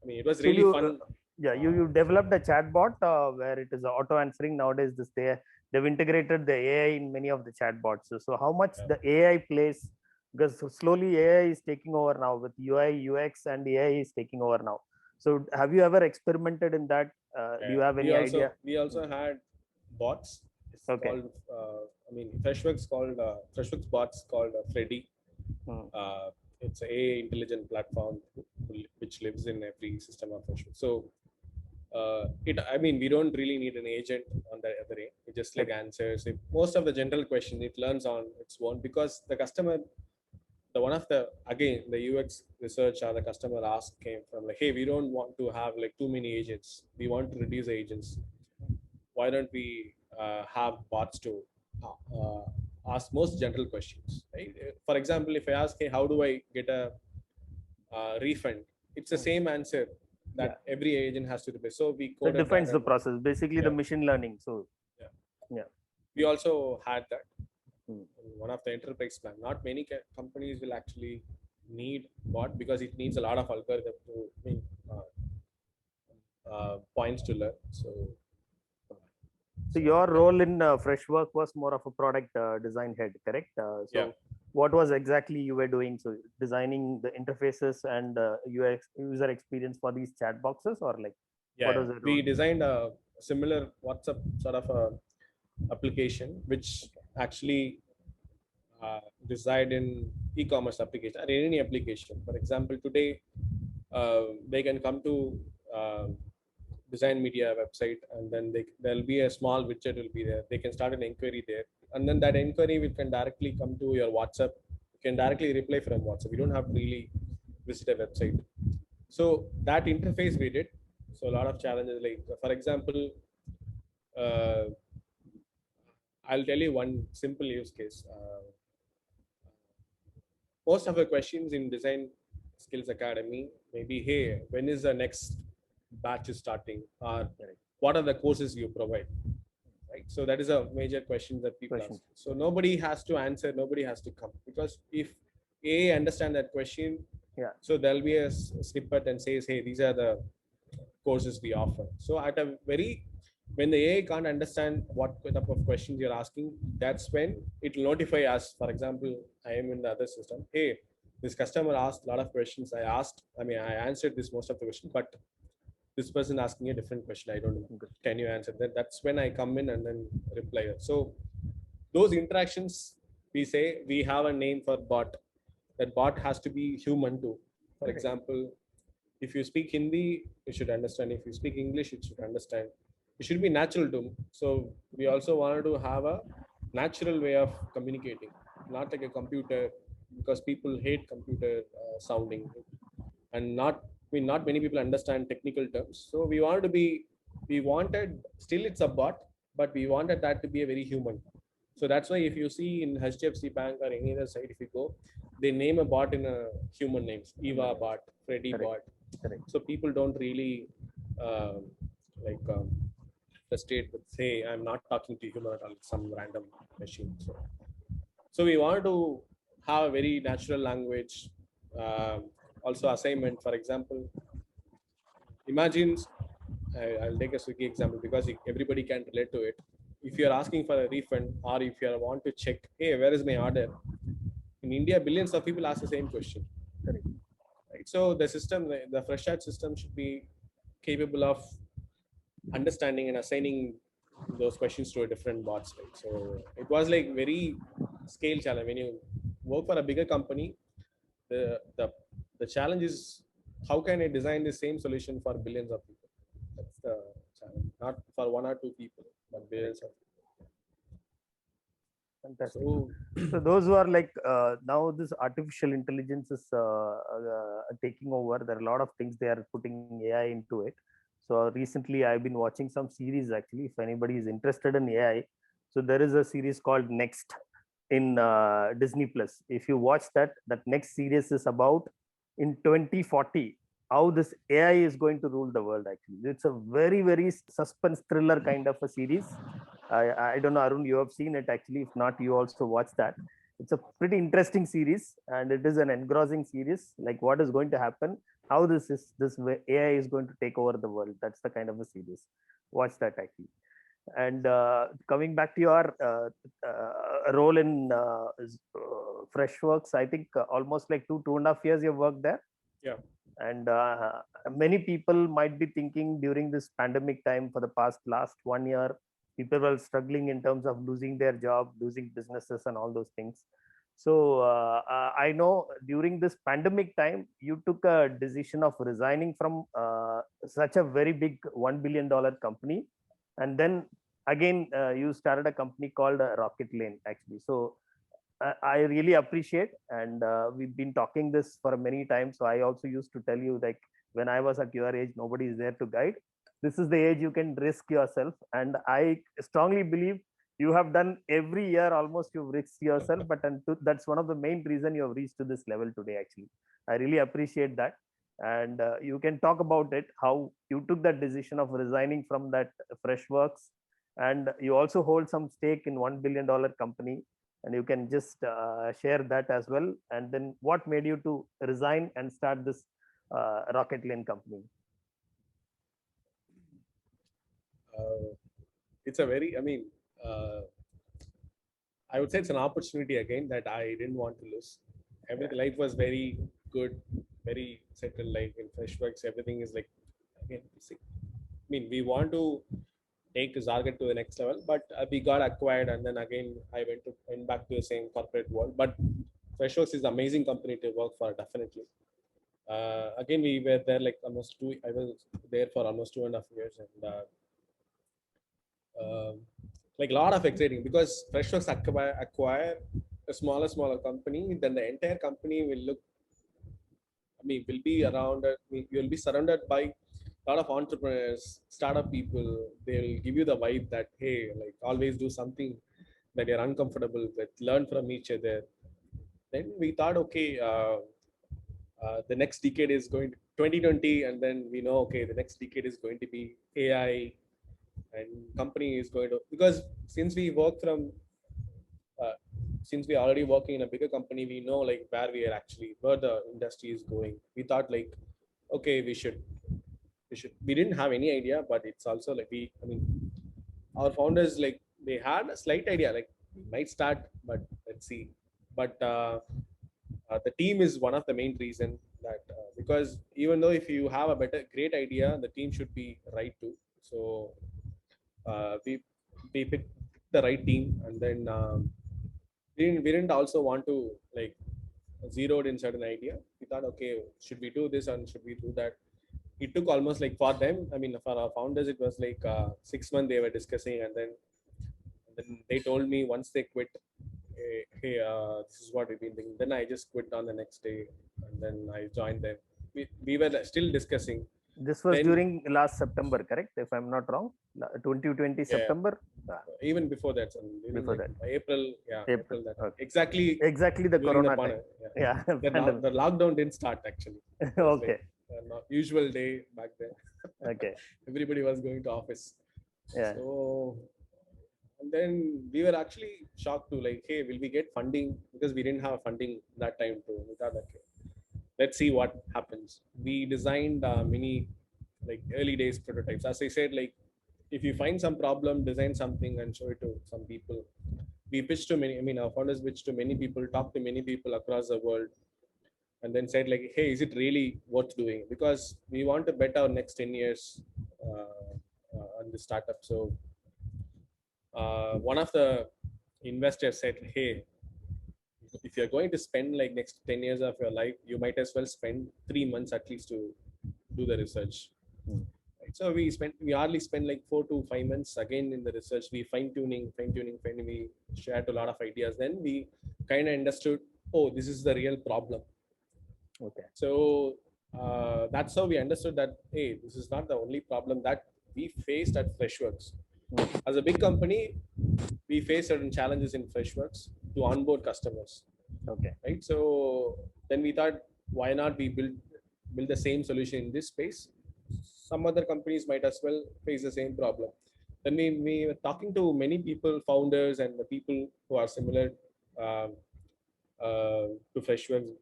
I mean it was really fun. You developed a chatbot where it is auto answering nowadays. They've integrated the AI in many of the chatbots. So how much the AI plays, because slowly AI is taking over now with UI, UX, and AI is taking over now. So have you ever experimented in that? Do you have any idea? We also had bots. It's called, I mean, Freshworks bots called Freddy. It's an AI intelligent platform which lives in every system of Freshworks. So I mean, we don't really need an agent on the other end. It just like answers most of the general questions. It learns on its own because the customer, the UX research or the customer ask came from like, hey, we don't want to have like too many agents. We want to reduce agents. Why don't we have bots to ask most general questions? Right? For example, if I ask, hey, how do I get a refund? It's the same answer that every agent has to replace. So we So it coded defines that the and process, basically the Yeah. machine learning. So we also had that Hmm. in one of the enterprise plan. Not many companies will actually need bot because it needs a lot of algorithm to points to learn. So your role in Freshwork was more of a product design head, correct? Yeah. What was exactly you were doing? So designing the interfaces and UX user experience for these chat boxes, or like Yeah, what was the we role? designed a similar WhatsApp sort of a application which actually reside in e-commerce application or any application. For example, today they can come to design media website, and then there'll be a small widget will be there. They can start an inquiry there, and then that inquiry will can directly come to your WhatsApp. You can directly reply from WhatsApp. You don't have to really visit a website. So that interface we did. So a lot of challenges, like for example, uh, I'll tell you one simple use case. Most of the questions in Design Skills Academy maybe, hey, when is the next batch is starting, or what are the courses you provide, right? So that is a major question that people ask. So nobody has to answer, nobody has to come, because if A understand that question, so there'll be a snippet and says, hey, these are the courses we offer. So at a very, when the AI can't understand what type of questions you're asking, that's when it will notify us. For example, I am in the other system. Hey, this customer asked a lot of questions. I answered this most of the question, but this person asking a different question. I don't know. Can you answer that? That's when I come in and then reply. So those interactions, we say we have a name for bot. That bot has to be human too. For example, if you speak Hindi, it should understand. If you speak English, it should understand. It should be natural to. So we also wanted to have a natural way of communicating, not like a computer, because people hate computer sounding, and not many people understand technical terms. So we wanted, still it's a bot, but we wanted that to be a very human. So that's why if you see in HDFC Bank or any other site, if you go, they name a bot in a human names, Eva bot, Freddy bot. So people don't really like frustrate with, say, I'm not talking to human at all, some random machine. So we wanted to have a very natural language. Also assignment, for example, imagine, I'll take a Swiggy example because everybody can relate to it. If you're asking for a refund, or if you want to check, hey, where is my order? In India, billions of people ask the same question. Right? So the system, the Freshchat system should be capable of understanding and assigning those questions to a different bots. Right? So it was like very scale challenge. When you work for a bigger company, the challenge is, how can I design the same solution for billions of people? That's the challenge, not for one or two people, but billions of people. Fantastic. So those who are like now this artificial intelligence is taking over. There are a lot of things they are putting AI into it. So recently I've been watching some series actually. If anybody is interested in AI, so there is a series called Next in Disney Plus. If you watch that, that next series is about in 2040 how this AI is going to rule the world. Actually, it's a very suspense thriller kind of a series. I don't know, Arun, you have seen it actually. If not, you also watch that. It's a pretty interesting series, and it is an engrossing series. Like what is going to happen, how this AI is going to take over the world. That's the kind of a series. Watch that actually. And coming back to your role in Freshworks, I think almost like 2.5 years you've worked there. Yeah. And many people might be thinking during this pandemic time for the last 1 year, people were struggling in terms of losing their job, losing businesses and all those things. So I know during this pandemic time, you took a decision of resigning from such a very big $1 billion company. And then again, you started a company called Rocket Lane actually. So I really appreciate, and we've been talking this for many times. So I also used to tell you, like when I was at your age, nobody is there to guide. This is the age you can risk yourself, and I strongly believe you have done every year almost. You've risked yourself, but that's one of the main reason you have reached to this level today. Actually, I really appreciate that. And you can talk about it, how you took that decision of resigning from that Freshworks, and you also hold some stake in $1 billion company, and you can just share that as well. And then what made you to resign and start this Rocket Lane company? It's a very, I would say it's an opportunity again that I didn't want to lose. Everything, life was very good, very settled. Like in Freshworks, everything is like, again, we want to take Zarget to the next level, but we got acquired, and then again I went back to the same corporate world. But Freshworks is an amazing company to work for, definitely. Again, we were there like almost I was there for almost 2.5 years, and like a lot of exciting, because Freshworks acquire a smaller company, then the entire company will look, will be around, you'll be surrounded by a lot of entrepreneurs, startup people. They'll give you the vibe that, hey, like always do something that you're uncomfortable with, learn from each other. Then we thought, okay, the next decade is going to 2020, and then we know, okay, the next decade is going to be AI, and company is going to, because since we work from since we are already working in a bigger company, we know like where the industry is going. We thought like, okay, we didn't have any idea, but it's also like our founders, like they had a slight idea, like we might start, but let's see. But the team is one of the main reason that, because even though if you have a great idea, the team should be right too. So we picked the right team, and then we didn't also want to like zeroed in certain idea. We thought, okay, should we do this and should we do that? It took almost like, for them, for our founders, it was like 6 months they were discussing, and then they told me once they quit, hey, this is what we've been thinking. Then I just quit on the next day, and then I joined them. We were still discussing. This was during last September, correct? If I'm not wrong, 2020 September. Even before that, before that, April. April. That. Okay. Exactly the Corona time. Yeah. The lockdown didn't start actually. Okay. Like, usual day back then. Okay. Everybody was going to office. Yeah. So, and then we were actually shocked to like, hey, will we get funding? Because we didn't have funding that time too. We thought, okay, let's see what happens. We designed many like early days prototypes. As I said, like if you find some problem, design something and show it to some people. We pitched to many, our founders pitched to many people, talked to many people across the world, and then said like, hey, is it really worth doing? Because we want to bet our next 10 years on the startup. So one of the investors said, hey, if you're going to spend like next 10 years of your life, you might as well spend 3 months at least to do the research. Right? So we hardly spend like 4 to 5 months again in the research. We fine-tuning, we shared a lot of ideas. Then we kind of understood, oh, this is the real problem. Okay. So that's how we understood that, hey, this is not the only problem that we faced at Freshworks. As a big company, we face certain challenges in Freshworks to onboard customers. Okay. Right. So then we thought, why not we build the same solution in this space? Some other companies might as well face the same problem. Then we were talking to many people, founders, and the people who are similar to Freshworks.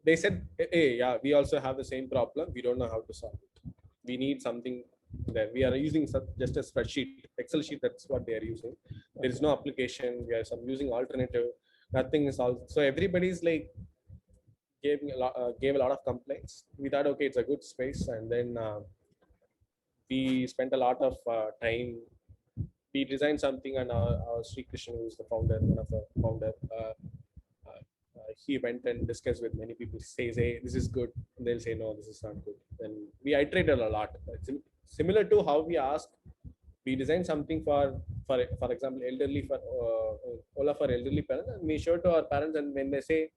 They said, hey, yeah, we also have the same problem. We don't know how to solve it. We need something that we are using just a spreadsheet, Excel sheet. That's what they are using. There is no application. We are using alternative. Nothing is all. So everybody's like gave a lot of complaints. We thought, okay, it's a good space, and then we spent a lot of time. We designed something, and our Sri Krishnan, who is the founder, one of the founder, he went and discussed with many people. Says, hey, this is good. And they'll say, no, this is not good. Then we iterated a lot. It's similar to how we ask. We designed something for example, elderly, for all of our elderly parents, and we show to our parents, and when they say,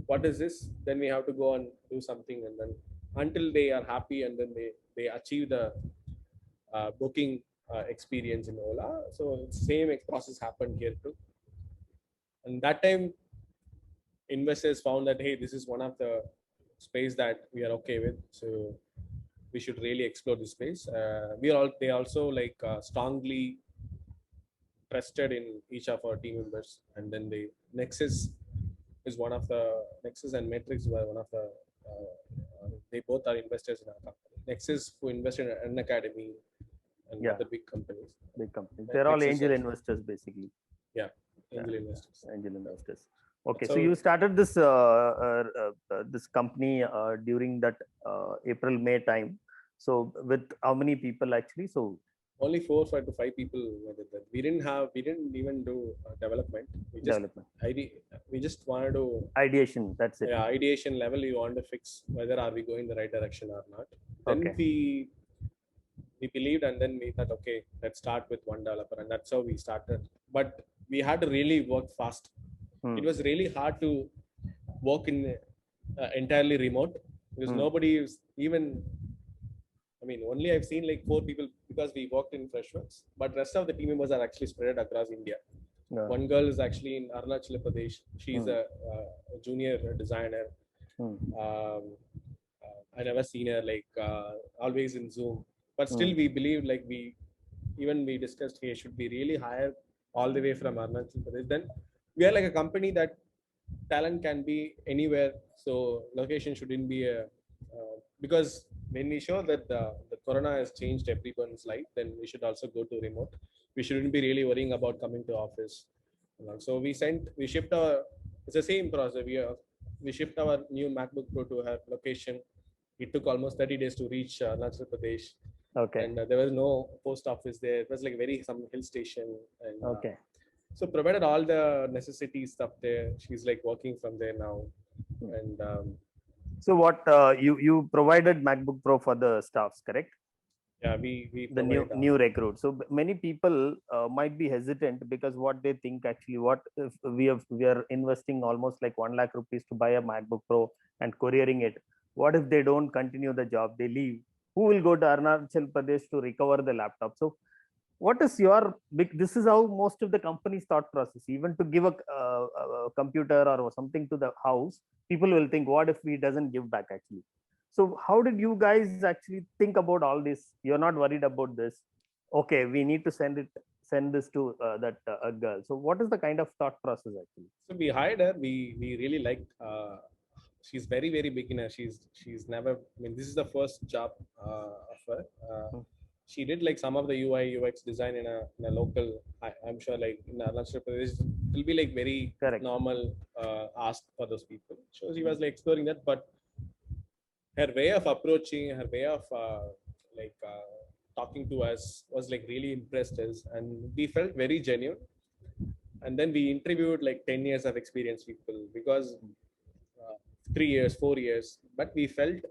what is this, then we have to go and do something, and then until they are happy, and then they achieve the booking experience in Ola. So same process happened here too. And that time investors found that, hey, this is one of the space that we are okay with. So we should really explore this space. They also like strongly trusted in each of our team members, and then the Nexus is one of the Nexus and Matrix were one of the they both are investors in our company. Nexus who invested in an academy and Yeah. other big companies. Big companies. They're all Nexus angel also. investors, basically. Yeah, angel investors. Angel investors. Okay, so So- you started this company during that April-May time. So with how many people actually? So Only 4 to 5 people were with that. We didn't even do development. development, We just wanted to ideation. That's it. ideation level. We want to fix whether are we going the right direction or not. Then Okay. we believed, and then we thought, okay, let's start with one developer, and that's how we started. But we had to really work fast. Hmm. It was really hard to work in entirely remote because Hmm. nobody is even. I mean, only I've seen like 4 people because we worked in Freshworks, but rest of the team members are actually spread across India. Yeah. One girl is actually in Arunachal Pradesh. She's Hmm. a junior designer. Hmm. I never seen her like always in Zoom, but still we believe like we discussed, hey, should we really hire all the way from Arunachal Pradesh? Then we are like a company that talent can be anywhere, so location shouldn't be a because when we show that the corona has changed everyone's life, then we should also go to remote. We shouldn't be really worrying about coming to office. So we shipped our, it's the same process. We shipped our new MacBook Pro to her location. It took almost 30 days to reach Arunachal Pradesh, Okay. and there was no post office there. It was like some hill station, and Okay. so provided all the necessity stuff there. She's like working from there now, and So what you provided MacBook Pro for the staffs, correct? yeah, we The provide, new recruit. So many people might be hesitant because what they think actually, what if we are investing almost like 1 lakh rupees to buy a MacBook Pro and couriering it. What if they don't continue the job? They leave. Who will go to Arunachal Pradesh to recover the laptop? So what is your big, this is how most of the companies thought process. Even to give a computer or something to the house, people will think, what if he doesn't give back actually? So how did you guys actually think about all this? You're not worried about this. Okay, we need to send this to that girl. So what is the kind of thought process actually? so we hired her. We really liked. She's very beginner. She's never. I mean, this is the first job of her. She did like some of the UI UX design in a local. I'm sure like in Arunachal Pradesh, it will be like very Correct. normal ask for those people. So she was like exploring that, but her way of approaching, her way of like talking to us was like really impressed us, and we felt very genuine. And then we interviewed like 10 years of experience people because 3 years, 4 years, but we felt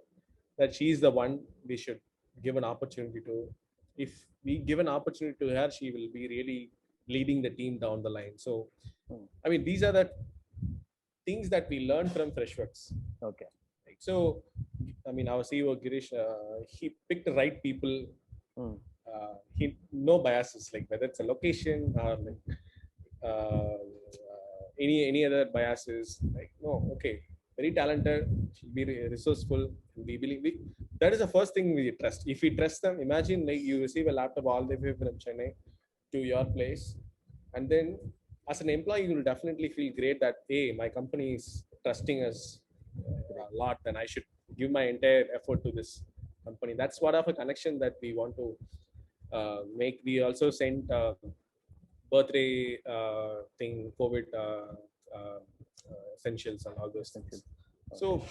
that she's the one we should give an opportunity to. If we give an opportunity to her, she will be really leading the team down the line. So I mean, these are the things that we learned from Freshworks. Okay. So I mean, our CEO Girish, he picked the right people. He no biases, like whether it's a location or like any other biases. Like no, okay, very talented, she'll be resourceful. We believe that is the first thing we trust. If we trust them, imagine like you receive a laptop all the way from Chennai to your place, and then as an employee, you will definitely feel great that hey, my company is trusting us a lot, and I should give my entire effort to this company. That's what of a connection that we want to make. We also sent birthday thing, COVID essentials and all those things. So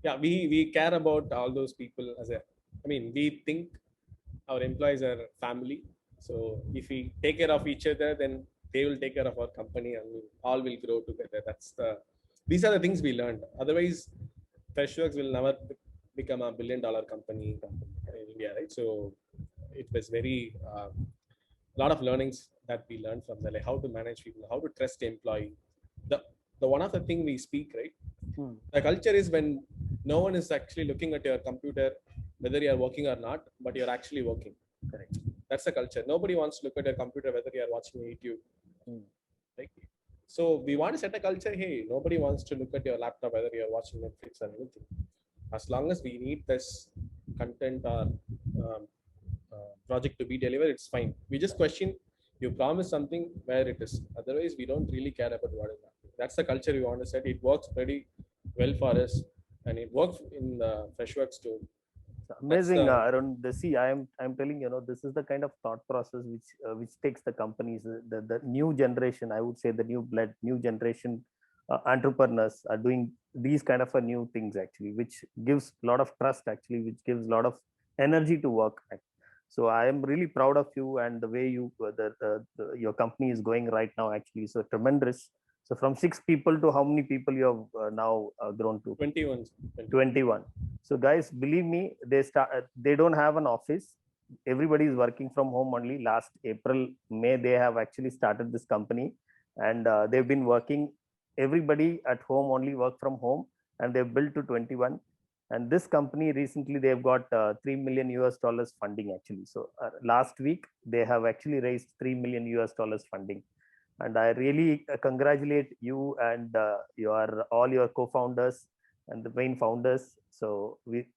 yeah, we care about all those people as a. I mean, we think our employees are family. So if we take care of each other, then they will take care of our company, and we all will grow together. These are the things we learned. Otherwise, Freshworks will never become a $1 billion company in India, right? So it was very lot of learnings that we learned from there, like how to manage people, how to trust the employee. The one of the thing we speak, right? The culture is when no one is actually looking at your computer, whether you are working or not, but you're actually working. Correct. That's the culture. Nobody wants to look at your computer whether you are watching YouTube. Like, so we want to set a culture. Hey, nobody wants to look at your laptop whether you are watching Netflix or anything. As long as we need this content or project to be delivered, it's fine. We just question you promise something where it is. Otherwise, we don't really care about what is happening. That's the culture we want to set. It works pretty well for us, and it works in the Freshworks too. Amazing, the- Arun. See, I'm telling this is the kind of thought process which takes the companies, the new generation. I would say the new blood, new generation entrepreneurs are doing these kind of new things actually, which gives a lot of trust actually, which gives a lot of energy to work. So I am really proud of you and the way you your company is going right now actually. So tremendous. So from 6 people to how many people you have now grown to? 21. 21. So guys, believe me, they don't have an office. Everybody is working from home only. Last April, May, they have actually started this company, and they've been working. Everybody at home only work from home, and they've built to 21. And this company recently they've got $3 million US funding actually. So last week they have actually raised $3 million US funding, and I really congratulate you and all your co-founders and the main founders. So we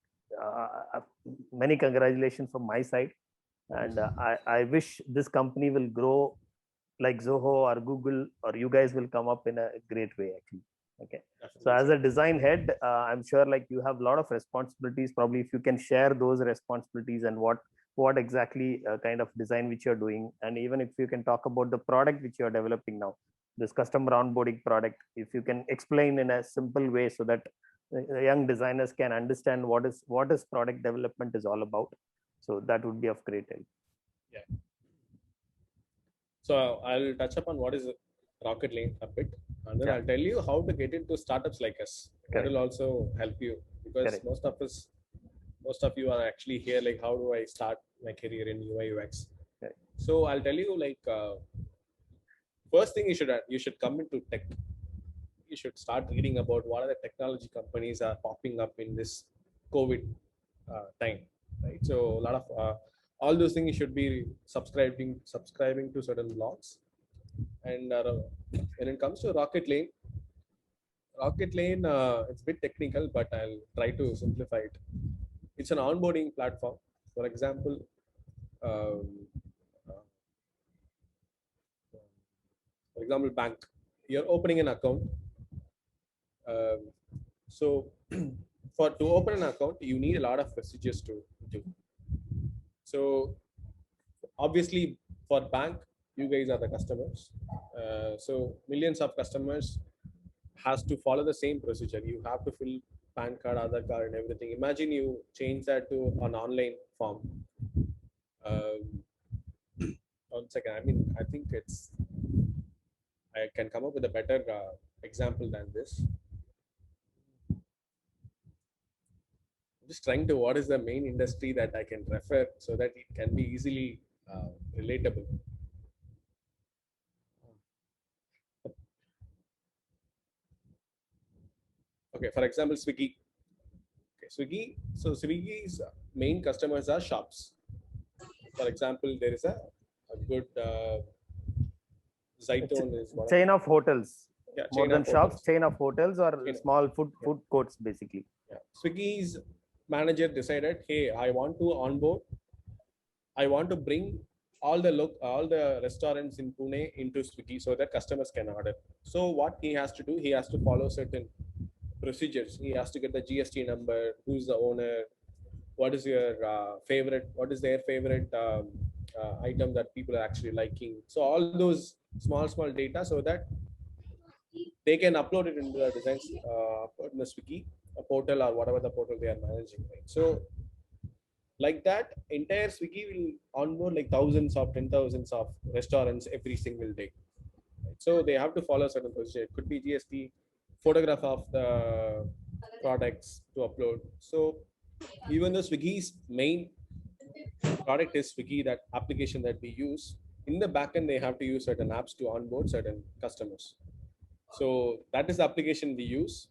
many congratulations from my side, and I wish this company will grow like Zoho or Google, or you guys will come up in a great way actually. Okay. So as a design head, I'm sure like you have a lot of responsibilities. Probably if you can share those responsibilities and what exactly kind of design which you're doing, and even if you can talk about the product which you're developing now, this customer onboarding product, if you can explain in a simple way so that young designers can understand what is product development is all about. So that would be of great help. Yeah. So I'll touch upon what is Rocket Lane a bit, and then I'll tell you how to get into startups like us. That will also help you, because most of you are actually here like, how do I start my career in UI UX? So I'll tell you like first thing you should come into tech. You should start reading about what are the technology companies are popping up in this COVID time, right? So a lot of all those things you should be subscribing to certain blogs. And when it comes to Rocket Lane, it's a bit technical, but I'll try to simplify it. It's an onboarding platform. For example, bank. You're opening an account. So to open an account, you need a lot of procedures to do. So obviously, for bank, you guys are the customers. So millions of customers has to follow the same procedure. You have to fill PAN card, Aadhaar card, and everything. Imagine you change that to an online form. One second. I think I can come up with a better example than this. I'm just trying to what is the main industry that I can refer so that it can be easily relatable. Okay, for example, Swiggy. Okay, Swiggy. So Swiggy's main customers are shops. For example, there is a good Zytone is one chain of hotels. Yeah, more than shops, chain of hotels or small food courts basically. Yeah. Swiggy's manager decided, hey, I want to bring all the restaurants in Pune into Swiggy so that customers can order. So what he has to do, he has to follow certain procedures. He has to get the GST number, who's the owner, what is their favorite item that people are actually liking. So all those small data so that they can upload it into the designs in the Swiggy portal or whatever the portal they are managing. Right? So like that, entire Swiggy will onboard like thousands of 10,000s of restaurants every single day. Right? So they have to follow certain procedure. It could be GST, photograph of the products to upload. So even though Swiggy's main product is Swiggy, that application that we use, in the backend they have to use certain apps to onboard certain customers. So that is the application we use.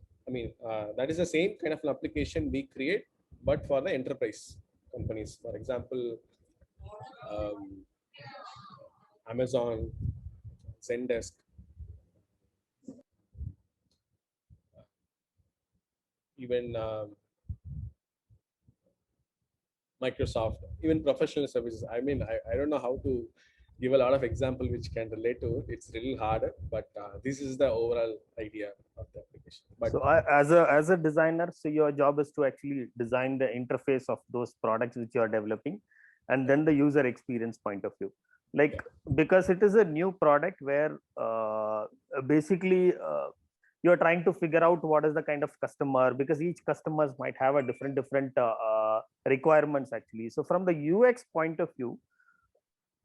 That is the same kind of an application we create, but for the enterprise companies. For example, Amazon, Zendesk. Even Microsoft, even professional services. I mean, I don't know how to give a lot of example which can relate to it. It's a little harder, but this is the overall idea of the application. But So as a designer, so your job is to actually design the interface of those products which you are developing, and then the user experience point of view. Like, because it is a new product where basically you're trying to figure out what is the kind of customer, because each customers might have a different requirements actually. So from the UX point of view,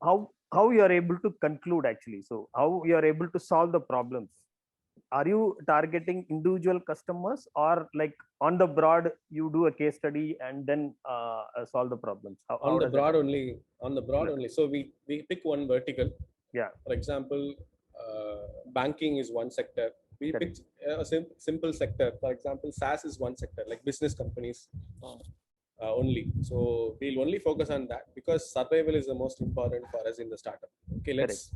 how you are able to conclude actually, so how you are able to solve the problems, are you targeting individual customers, or like on the broad you do a case study and then solve the problems? on How the does broad that only, on the broad Yeah. only. So we pick one vertical. Yeah. For example, banking is one sector. We Correct. pick a simple sector. For example, SaaS is one sector, like business companies only. So we'll only focus on that because survival is the most important for us in the startup. Okay, let's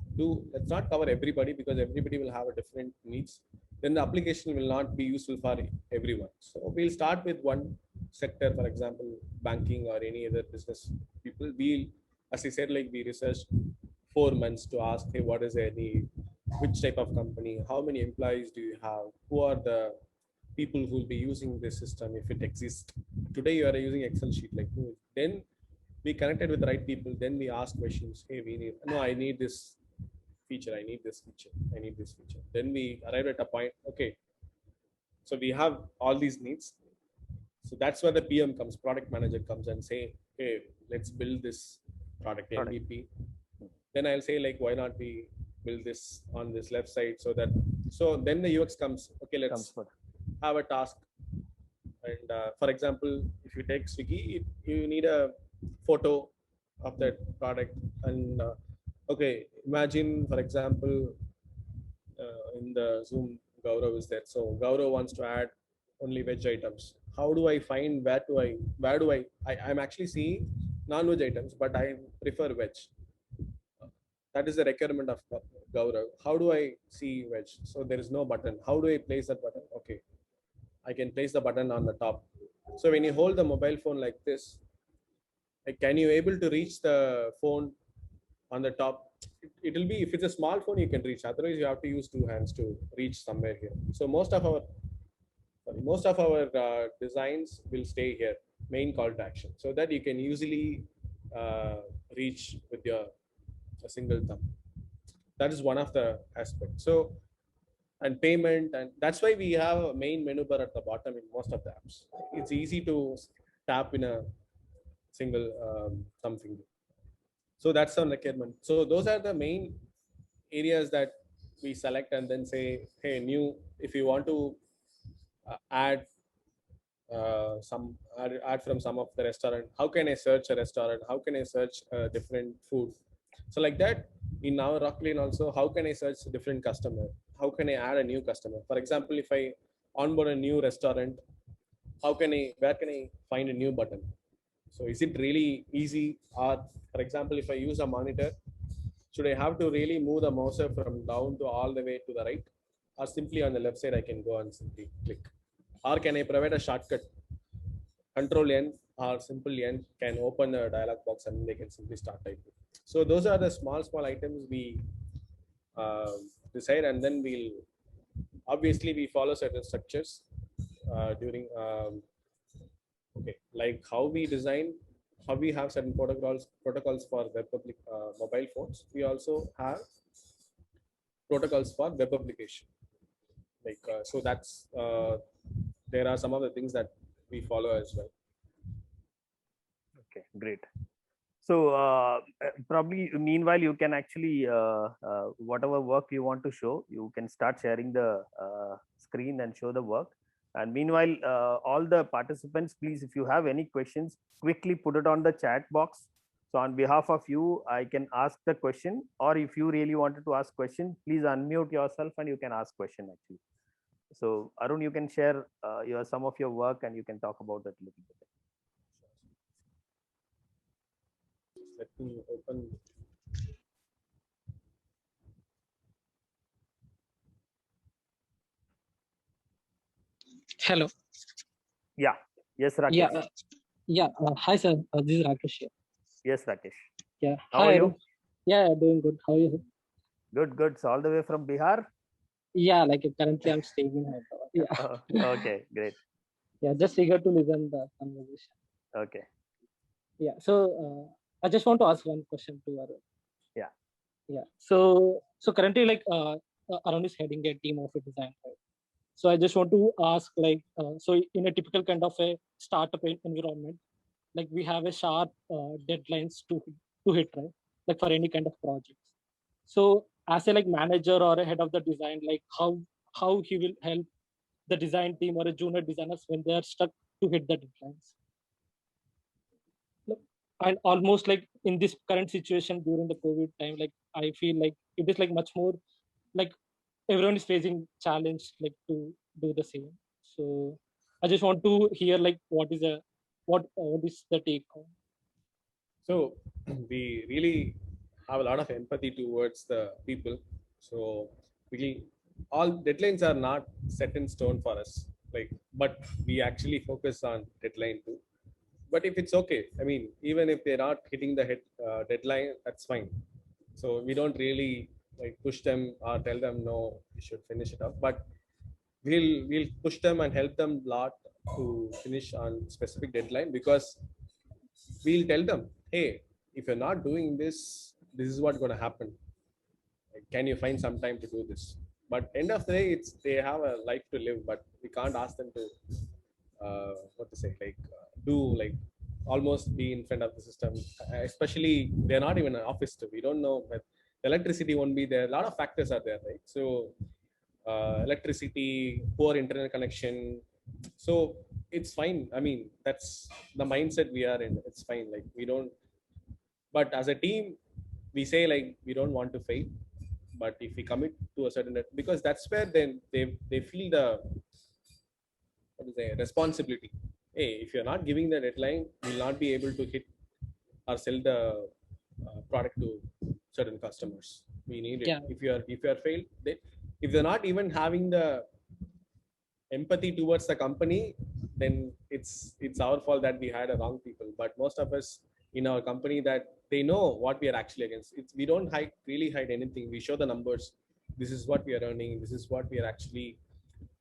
not cover everybody because everybody will have a different needs. Then the application will not be useful for everyone. So we'll start with one sector, for example, banking or any other business people. We'll, as I said, like we researched 4 months to ask, hey, what is any, which type of company, how many employees do you have, who are the people who will be using this system if it exists. Today you are using Excel sheet, like who? Then we connected with the right people. Then we ask questions. Hey, we need, no, I need this feature. I need this feature. I need this feature. Then we arrive at a point. Okay, so we have all these needs. So that's where the PM comes, product manager comes and say, hey, let's build this product MVP. Then I'll say like, why not we build this on this left side so that, so then the UX comes. Okay, let's have a task. And for example, if you take Swiggy, you need a photo of that product. And okay, imagine, for example, in the Zoom, Gaurav is there. So Gaurav wants to add only veg items. How do I find, where do I'm actually seeing non-veg items, but I prefer veg. That is the requirement of Gaurav. How do I see veg? So there is no button. How do I place that button? Okay, I can place the button on the top. So when you hold the mobile phone like this, like, can you able to reach the phone on the top? It will be, if it's a small phone, you can reach. Otherwise, you have to use 2 hands to reach somewhere here. So most of our designs will stay here, main call to action, so that you can easily reach with your a single thumb. That is one of the aspects. So, and payment, and that's why we have a main menu bar at the bottom in most of the apps. It's easy to tap in a single thumb finger. So that's on requirement. So those are the main areas that we select and then say, hey, new, if you want to add add from some of the restaurant, how can I search a restaurant? How can I search different food? So like that, in our Rocklane also, how can I search a different customer? How can I add a new customer? For example, if I onboard a new restaurant, where can I find a new button? So is it really easy? Or for example, if I use a monitor, should I have to really move the mouse from down to all the way to the right? Or simply on the left side, I can go and simply click? Or can I provide a shortcut? Control N or simple N can open a dialog box and they can simply start typing. So those are the small items we decide, and then we'll obviously we follow certain structures during okay, like how we design, how we have certain protocols for web public mobile phones. We also have protocols for web application. Like so that's there are some of the things that we follow as well. Okay, great. So probably meanwhile you can actually whatever work you want to show, you can start sharing the screen and show the work. And meanwhile, all the participants, please, if you have any questions, quickly put it on the chat box. So on behalf of you, I can ask the question, or if you really wanted to ask question, please unmute yourself and you can ask question actually. So Arun, you can share some of your work and you can talk about it a little bit. Let me open. Hello. Yeah. Yes, Rakesh. Yeah. Yeah, hi sir. This is Rakesh here. Yes, Rakesh. Yeah, How hi are you? Arun. Yeah, doing good. How are you? Good, good. So all the way from Bihar? Yeah, like currently I'm staying in Hyderabad. Yeah, Okay, great. yeah, just eager to listen the conversation. Okay. Yeah, so I just want to ask one question to Arun. Yeah. Yeah, so currently Arun is heading a team of a design. Right? So I just want to ask so in a typical kind of a startup environment, like we have a sharp deadlines to hit, right? Like for any kind of projects. So as a like manager or a head of the design, like how he will help the design team or a junior designers when they are stuck to hit the deadlines. Look, and almost like in this current situation during the COVID time, like I feel like it is like much more like everyone is facing challenge like to do the same. So I just want to hear like what is the take on. So we really have a lot of empathy towards the people. So we all deadlines are not set in stone for us. Like, but we actually focus on deadline too. But if it's okay, I mean, even if they're not hitting the deadline, that's fine. So we don't really like push them or tell them no, you should finish it up. But we'll push them and help them a lot to finish on specific deadline because we'll tell them, hey, if you're not doing this, this is what's going to happen. Like, can you find some time to do this? But end of the day, it's they have a life to live, but we can't ask them to what to say, like do like almost be in front of the system. Especially they're not even an office too. We don't know, but electricity won't be there. A lot of factors are there, right? So electricity, poor internet connection. So it's fine. I mean, that's the mindset we are in. It's fine. Like we don't. But as a team, we say like we don't want to fail. But if we commit to a certain, because that's where then they feel the what is the responsibility. Hey, if you're not giving the deadline, you'll not be able to hit or sell the product to certain customers. We need it. Yeah, If you are failed, if they're not even having the empathy towards the company, then it's our fault that we had a wrong people. But most of us in our company that they know what we are actually against. We don't really hide anything. We show the numbers. This is what we are earning. This is what we are actually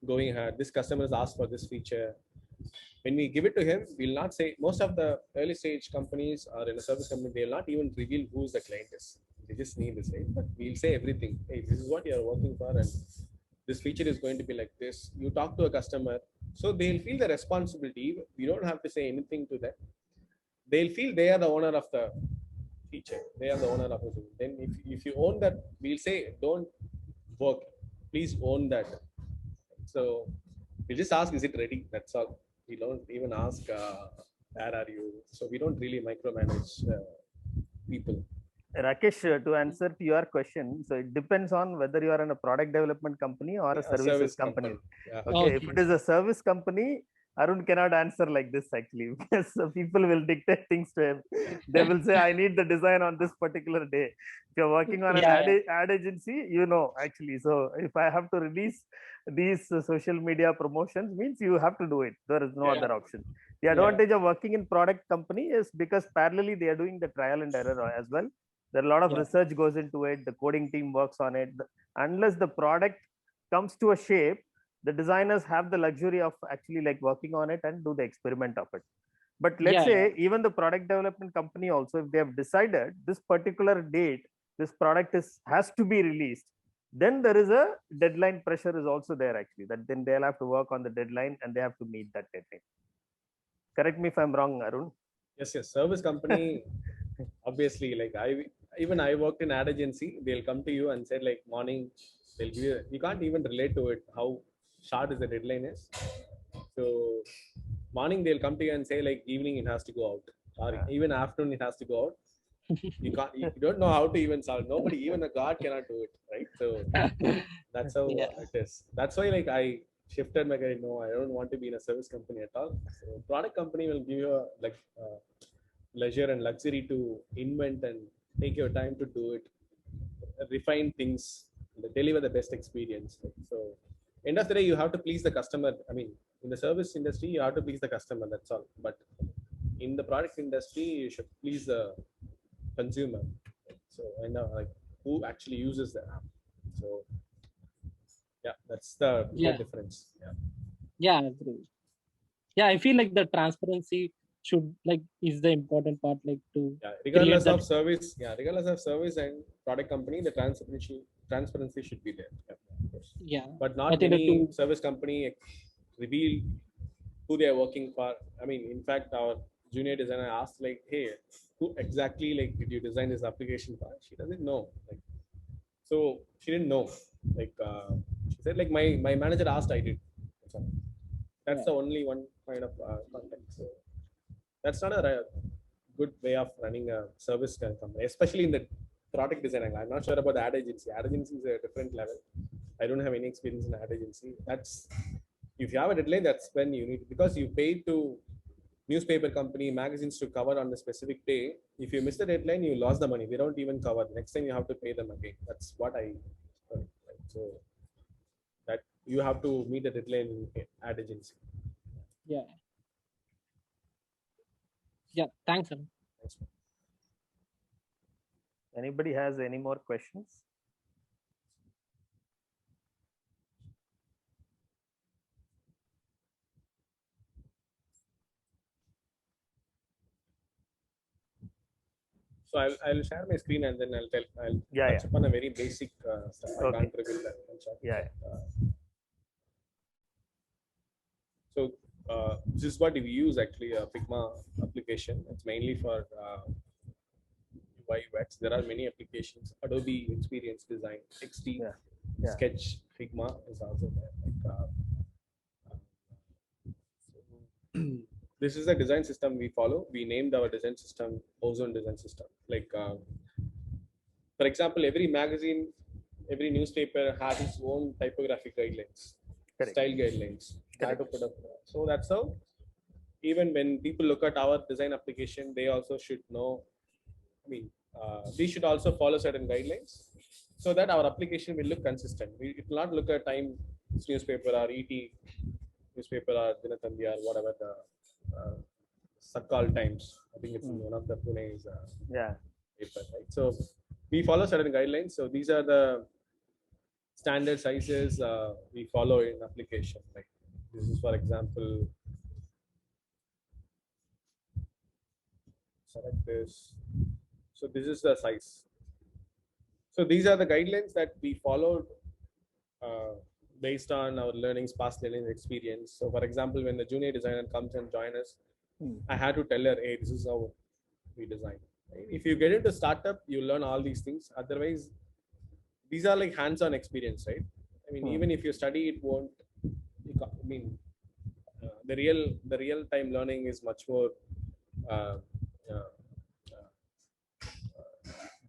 going ahead. This customer has asked for this feature. When we give it to him, we'll not say. Most of the early stage companies or in a service company, they'll not even reveal who's the client is. They just need this, right? But we'll say everything. Hey, this is what you are working for, and this feature is going to be like this. You talk to a customer, so they'll feel the responsibility. We don't have to say anything to them. They'll feel they are the owner of the feature. They are the owner of the thing. Then if you own that, we'll say don't work. Please own that. So we just ask, is it ready? That's all. We don't even ask, where are you? So we don't really micromanage people. Rakesh, to answer to your question, so it depends on whether you are in a product development company or a Yeah, services company. Yeah. Okay, if it is a service company, Arun cannot answer like this actually, because people will dictate things to him. They will say, I need the design on this particular day. If you're working on an ad agency, you know, actually. So if I have to release these social media promotions, means you have to do it. There is no other option. The advantage of working in product company is because parallelly they are doing the trial and error as well. There are a lot of research goes into it. The coding team works on it. Unless the product comes to a shape, the designers have the luxury of actually like working on it and do the experiment of it. But let's say even the product development company also, if they have decided this particular date, this product has to be released, then there is a deadline pressure is also there actually, that then they'll have to work on the deadline and they have to meet that deadline. Correct me if I'm wrong, Arun. Yes, service company. Obviously, like I worked in ad agency. They'll come to you and say like morning. They'll give you can't even relate to it how short is the deadline is. So morning they'll come to you and say like evening it has to go out, or even afternoon it has to go out. You can't. You don't know how to even solve. Nobody, even a god, cannot do it, right? So that's how it is. That's why like I shifted my career. No, I don't want to be in a service company at all. So product company will give you a leisure and luxury to invent and take your time to do it, refine things, deliver the best experience. So end of the day, you have to please the customer. I mean, in the service industry, you have to please the customer. That's all. But in the product industry, you should please the consumer. So I know like who actually uses the app. So yeah, that's the Yeah. difference. Yeah. Yeah, I agree. Yeah, I feel like the transparency should like is the important part, like to Yeah, create regardless that. of service, regardless of service and product company, the transparency should be there. Yeah, of course. Yeah, But I not think that many too. service company reveal who they are working for. I mean, in fact, our junior designer asked like, "Hey, who exactly like did you design this application for?" She doesn't know. Like, so she didn't know. Like, she said like my manager asked, I did. That's Yeah. the only one kind of context. So that's not a good way of running a service company, especially in the product design. I'm not sure about the ad agency. Ad agency is a different level. I don't have any experience in ad agency. That's if you have a deadline, that's when you need, because you pay to newspaper company, magazines to cover on the specific day. If you miss the deadline, you lost the money. They don't even cover. Next time you have to pay them again. That's what I heard, right? So that you have to meet the deadline in ad agency. Yeah. Yeah. Thanks, Arun. Thanks. Anybody has any more questions? So I'll share my screen and then I'll Yeah, touch upon a very basic stuff. I Okay. can't reveal that much. Yeah, So this is what we use actually, a Figma application. It's mainly for UI UX. There are many applications. Adobe Experience Design, XD, Yeah. Yeah. Sketch, Figma is also there. This is the design system we follow. We named our design system Ozone Design System. Like, for example, every magazine, every newspaper has its own typographic guidelines, Correct. style guidelines. Correct. So that's how, even when people look at our design application, they also should know. I mean, we should also follow certain guidelines so that our application will look consistent. It will not look at Times newspaper or ET newspaper or Dinatandi or whatever the Sakal Times. I think it's one of the Pune's paper, right? So we follow certain guidelines. So these are the standard sizes we follow in application. Like this is, for example, select this. So this is the size. So these are the guidelines that we followed based on our past learning experience. So for example, when the junior designer comes and joins us, I had to tell her, hey, this is how we design. Right? If you get into startup, you learn all these things. Otherwise, these are like hands-on experience, right? I mean, even if you study, it won't. I mean, the real time learning is much more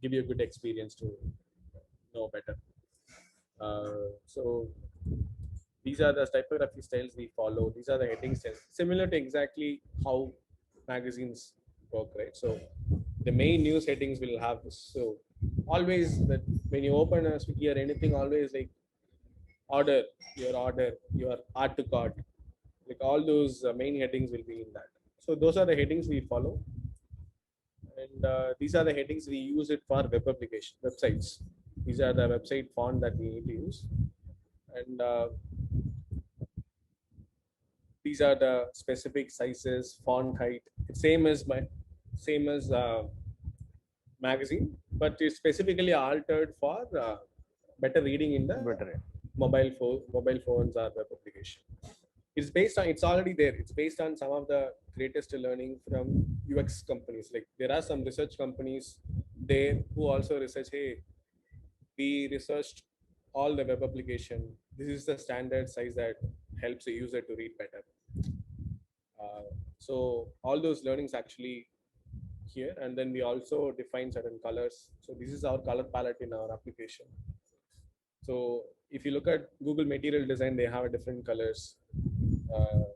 give you a good experience to know better. So these are the typography styles we follow. These are the heading styles, similar to exactly how magazines work, right? So the main news headings will have this. So always that when you open a Swiggy or anything, always like order, your add to cart, like all those main headings will be in that. So those are the headings we follow, and these are the headings we use it for websites. These are the website font that we need to use, and these are the specific sizes, font height. It's same as magazine, but it's specifically altered for better reading in the mobile phones or web application. It's based on, it's already there. It's based on some of the greatest learning from UX companies. Like there are some research companies there who also research, hey, we researched all the web application. This is the standard size that helps the user to read better. So all those learnings actually here, and then we also define certain colors. So this is our color palette in our application. So if you look at Google Material Design, they have different colors.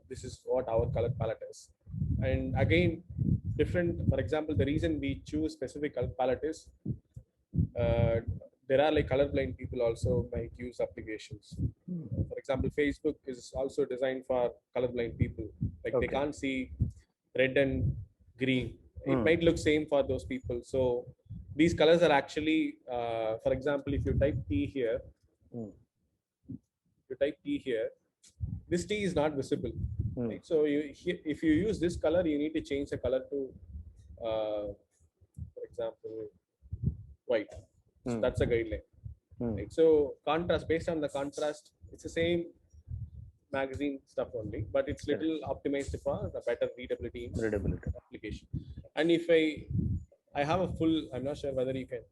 This is what our color palette is. And again, different, for example, the reason we choose specific color palette is there are like colorblind people also might use applications. For example, Facebook is also designed for colorblind people. Like they can't see red and green. It Hmm. might look same for those people. So these colors are actually, for example, if you type T here, Hmm. this T is not visible. Hmm. Right? So if you use this color, you need to change the color to, for example, white. So Hmm. that's a guideline. Hmm. Right? So contrast, based on the contrast, it's the same magazine stuff only, but it's Correct. little optimized for the better readability in Readability. application. And if I have a full, I'm not sure whether you can,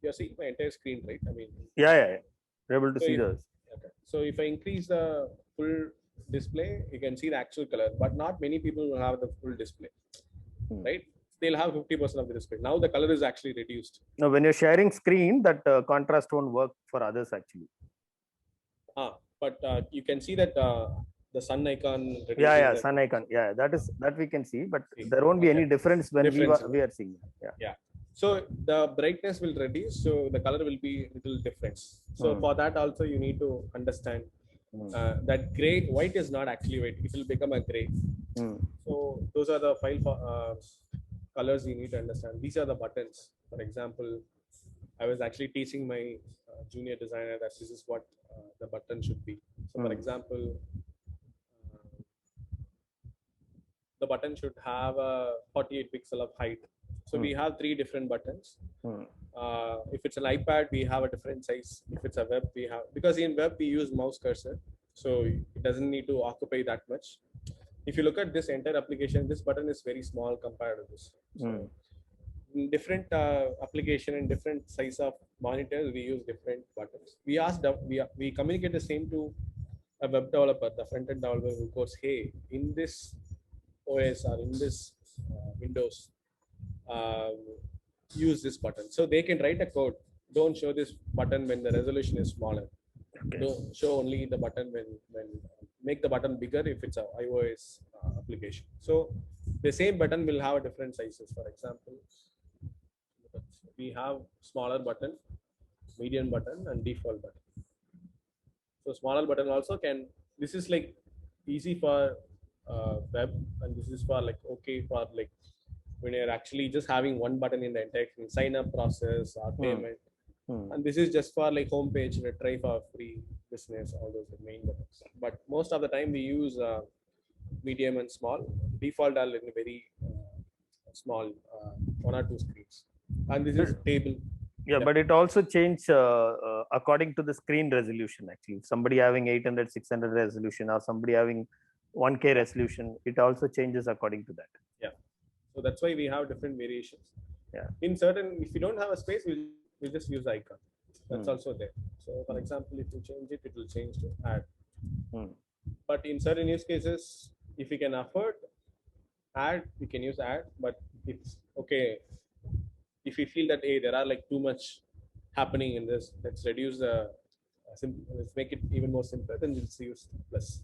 you're seeing my entire screen, right? I mean, Yeah. We're able to so see if, those. okay. So if I increase the full display, you can see the actual color, but not many people will have the full display, Hmm. right? They'll have 50% of the display. Now the color is actually reduced. Now, when you're sharing screen, that contrast won't work for others actually. But you can see that the sun icon reducing Yeah. the Sun icon. Yeah, that we can see, but See, there won't be any okay. difference when Difference, we are seeing. Yeah. So the brightness will reduce, so the color will be little different. So Hmm. for that also you need to understand Hmm. that gray, white is not actually white. It will become a gray. Hmm. So those are the colors you need to understand. These are the buttons. For example, I was actually teaching my junior designer that this is what the button should be. So for Hmm. example, the button should have a 48 pixel of height. So we have 3 different buttons. Hmm. If it's an iPad, we have a different size. If it's a web, we have, because in web we use mouse cursor, so it doesn't need to occupy that much. If you look at this entire application, this button is very small compared to this. So in different application and different size of monitors, we use different buttons. We communicate the same to a web developer, the front end developer who goes, hey, in this OS or in this Windows, use this button. So they can write a code. Don't show this button when the resolution is smaller. Okay. Don't show only the button when make the button bigger if it's a iOS application. So the same button will have different sizes. For example, we have smaller button, medium button, and default button. So smaller button also can. This is like easy for web, and this is for like okay for like when you're actually just having one button in the entire thing, sign up process or payment. And this is just for like homepage, try for free business, all those main buttons. But most of the time we use medium and small. Default are in very small, 1 or 2 screens. And this is table. Yeah, but it also changes according to the screen resolution. Actually, if somebody having 800, 600 resolution, or somebody having 1K resolution, it also changes according to that. Yeah. So that's why we have different variations. Yeah. In certain, if you don't have a space, we'll just use the icon. That's also there. So for example, if you change it, it will change to add. But in certain use cases, if you can afford add, we can use add. But it's okay if we feel that hey, there are like too much happening in this. Let's reduce the let's make it even more simpler. Then we'll use plus.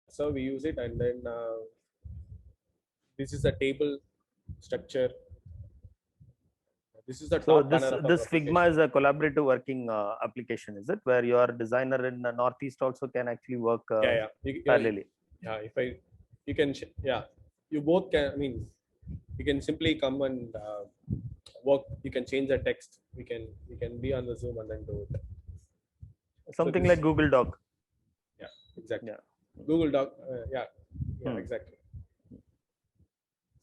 So we use it, and then this is the table structure. This is the So top banner of this our Figma application. is a collaborative working application, is it? Where your designer in the Northeast also can actually work parallelly. Yeah, you both can. I mean, you can simply come and work. You can change the text. We can be on the Zoom and then do it. Something like Google Doc. Yeah, exactly. Yeah. Google Doc. Exactly.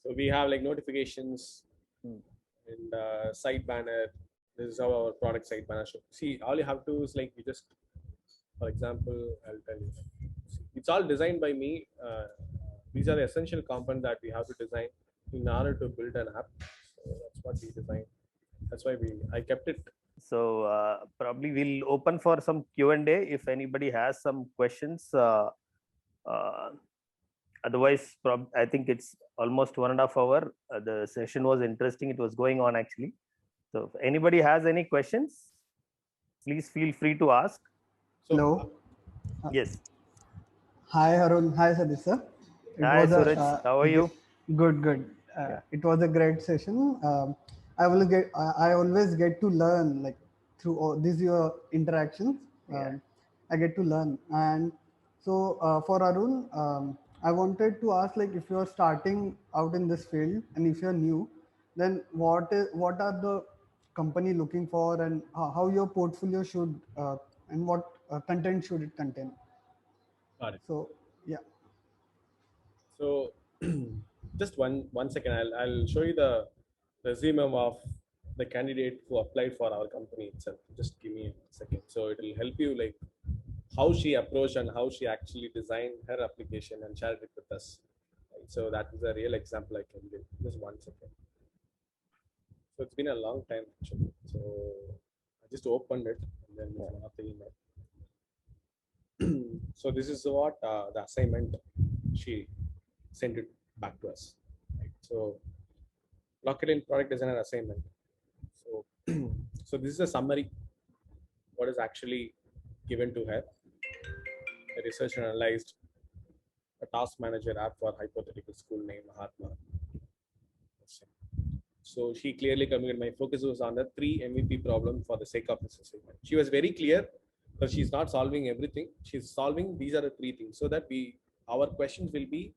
So we have like notifications and site banner. This is how our product site banner should. See, all you have to is like we just, for example, I'll tell you. It's all designed by me. These are the essential components that we have to design in order to build an app. So that's what we designed. That's why I kept it. So probably we'll open for some Q&A if anybody has some questions. Otherwise, I think it's almost 1.5 hours. The session was interesting. It was going on actually. So if anybody has any questions, please feel free to ask. So, hello. Yes. Hi, Harun. Hi, Sadiq sir. Hi, Suraj. How are you? Good. It was a great session. I always get to learn like through all these your interactions. I get to learn, and So for Arun, I wanted to ask, like, if you're starting out in this field and if you're new, then what are the company looking for, and how your portfolio should and what content should it contain? Got it. So yeah. So just one second, I'll show you the resume of the candidate who applied for our company itself. Just give me a second. So it will help you like how she approached and how she actually designed her application and shared it with us. Right? So that is a real example I can give. Just one second. So it's been a long time actually. So I just opened it and then it's one of the email. So this is what the assignment she sent it back to us. Right? So lock-it in product designer assignment. So so this is a summary what is actually given to her. The research and analyzed a task manager app for hypothetical school name Mahatma. So she clearly communicated my focus was on the 3 MVP problem for the sake of this assignment. She was very clear that she's not solving everything. She's solving these are the 3 things so that our questions will be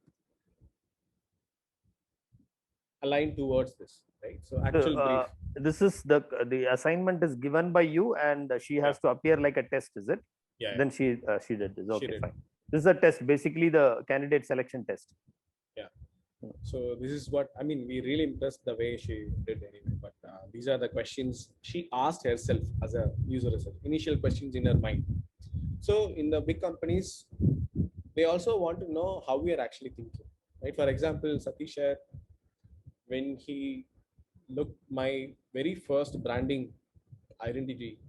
aligned towards this, right? So actual brief. This is the assignment is given by you, and she has to appear like a test, is it? Yeah. Then she did this. Okay, did. fine. This is a test, basically the candidate selection test. Yeah. So this is what I mean. We really impressed the way she did anyway. But these are the questions she asked herself as a user herself. Initial questions in her mind. So in the big companies, they also want to know how we are actually thinking, right? For example, Satish, when he looked my very first branding identity,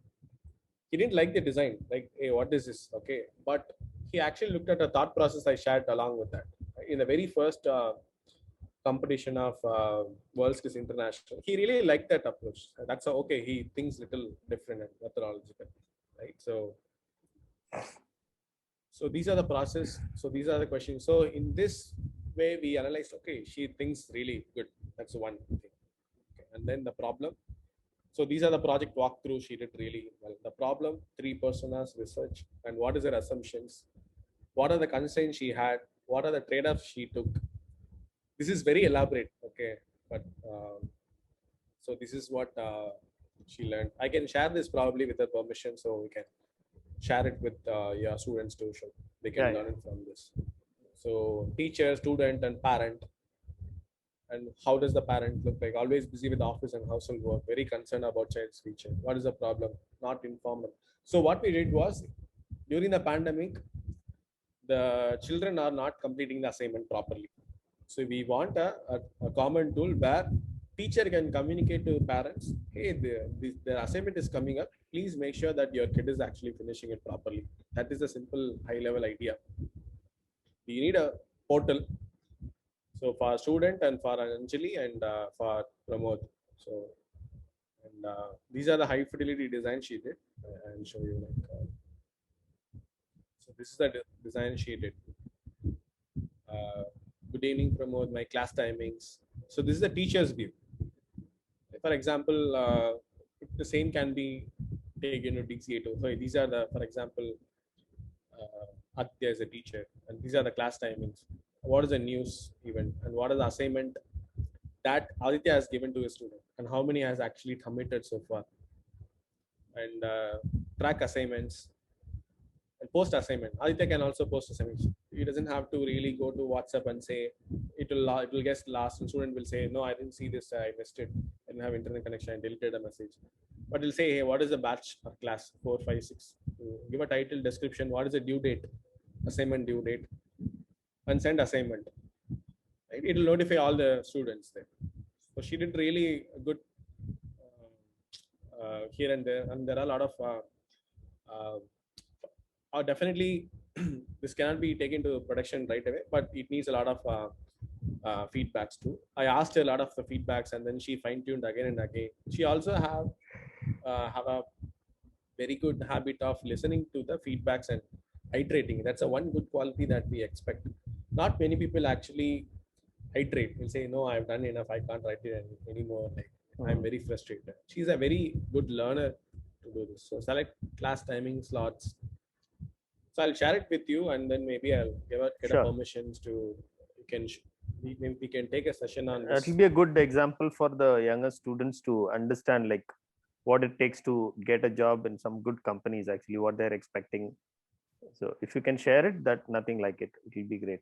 he didn't like the design. Like, hey, what is this? Okay, but he actually looked at a thought process I shared along with that. In the very first competition of World Skills International, he really liked that approach. That's okay. He thinks little different and methodological, right? So these are the process. So these are the questions. So in this way, we analyzed. Okay, she thinks really good. That's one thing. Okay. And then the problem. So these are the project walkthrough. She did really well. The problem, 3 personas, research, and what is her assumptions? What are the constraints she had? What are the trade-offs she took? This is very elaborate, okay, but so this is what she learned. I can share this probably with her permission, so we can share it with your students too. So they can learn it from this. So teacher, student, and parent. And how does the parent look like? Always busy with office and household work, very concerned about child's future. What is the problem? Not informal. So what we did was, during the pandemic, the children are not completing the assignment properly. So we want a common tool where teacher can communicate to parents, hey, the assignment is coming up. Please make sure that your kid is actually finishing it properly. That is a simple high-level idea. We need a portal. So for student and for Anjali and for Pramod. So and these are the high fidelity design she did. I'll show you like. So this is the design she did. Good evening, Pramod. My class timings. So this is the teacher's view. For example, the same can be taken to DC8. So these are the, for example, Aditya is a teacher, and these are the class timings. What is the news event, and what is the assignment that Aditya has given to a student, and how many has actually committed so far, and track assignments. And post assignment. Aditya can also post assignments. He doesn't have to really go to WhatsApp and say it will get lost. And student will say, no, I didn't see this. I missed it. I didn't have internet connection. I deleted a message. But he'll say, hey, what is the batch or class 4, 5, 6? Give a title, description. What is the due date? Assignment due date. And send assignment. Right? It will notify all the students there. So she did really good here and there. And there are a lot of definitely this cannot be taken to production right away, but it needs a lot of feedbacks too. I asked her a lot of the feedbacks, and then she fine-tuned again and again. She also have a very good habit of listening to the feedbacks and iterating. That's a one good quality that we expect. Not many people actually iterate. Will say, no, I've done enough. I can't write it anymore. Like, I'm very frustrated. She's a very good learner to do this. So select class timing slots. So I'll share it with you, and then maybe I'll get Sure. a permissions to you can we can take a session on It this. will be a good example for the younger students to understand like what it takes to get a job in some good companies, actually what they're expecting. So if you can share it, that nothing like it will be great.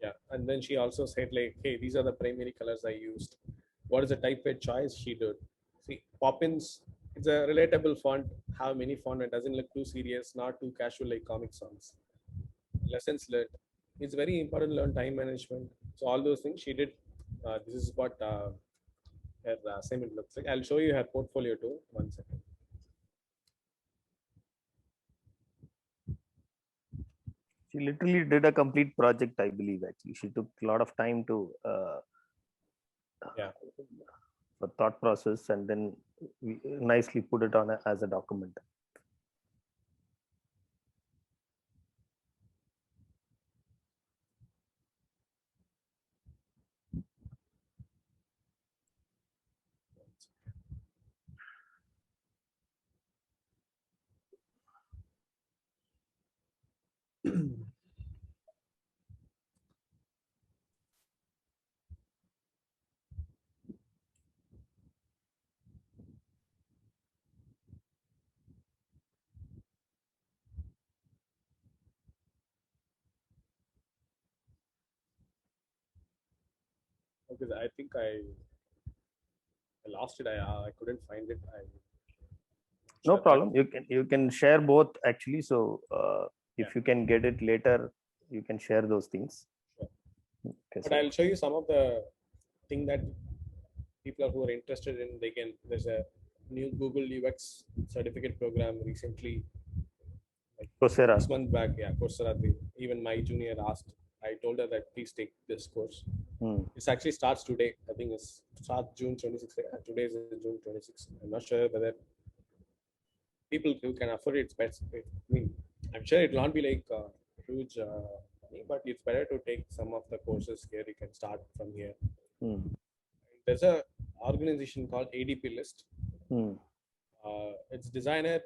Yeah, and then she also said like, hey, these are the primary colors I used. What is the typeface choice she did? See, Poppins, it's a relatable font. Have many font. It doesn't look too serious, not too casual like Comic Sans. Lessons learned. It's very important to learn time management. So all those things she did. This is what her assignment looks like. I'll show you her portfolio too. One second. She literally did a complete project, I believe. Actually, she took a lot of time to Yeah. for thought process, and then we nicely put it on as a document. Because I think I lost it. I couldn't find it. No Sure, but- problem. You can share both actually. So if Yeah. you can get it later, you can share those things. Sure. Okay, But so I'll show you some of the thing that people who are interested in. They can. There's a new Google UX certificate program recently, like Coursera. 6 months back. Yeah, Coursera. Even my junior asked. I told her that please take this course. Hmm. It actually starts today. I think it starts June 26th. Today is June 26th. I'm not sure whether people who can afford it, it's best. I mean, I'm sure it will not be like huge money, but it's better to take some of the courses here. You can start from here. Hmm. There's a organization called ADP List. Hmm. It's designer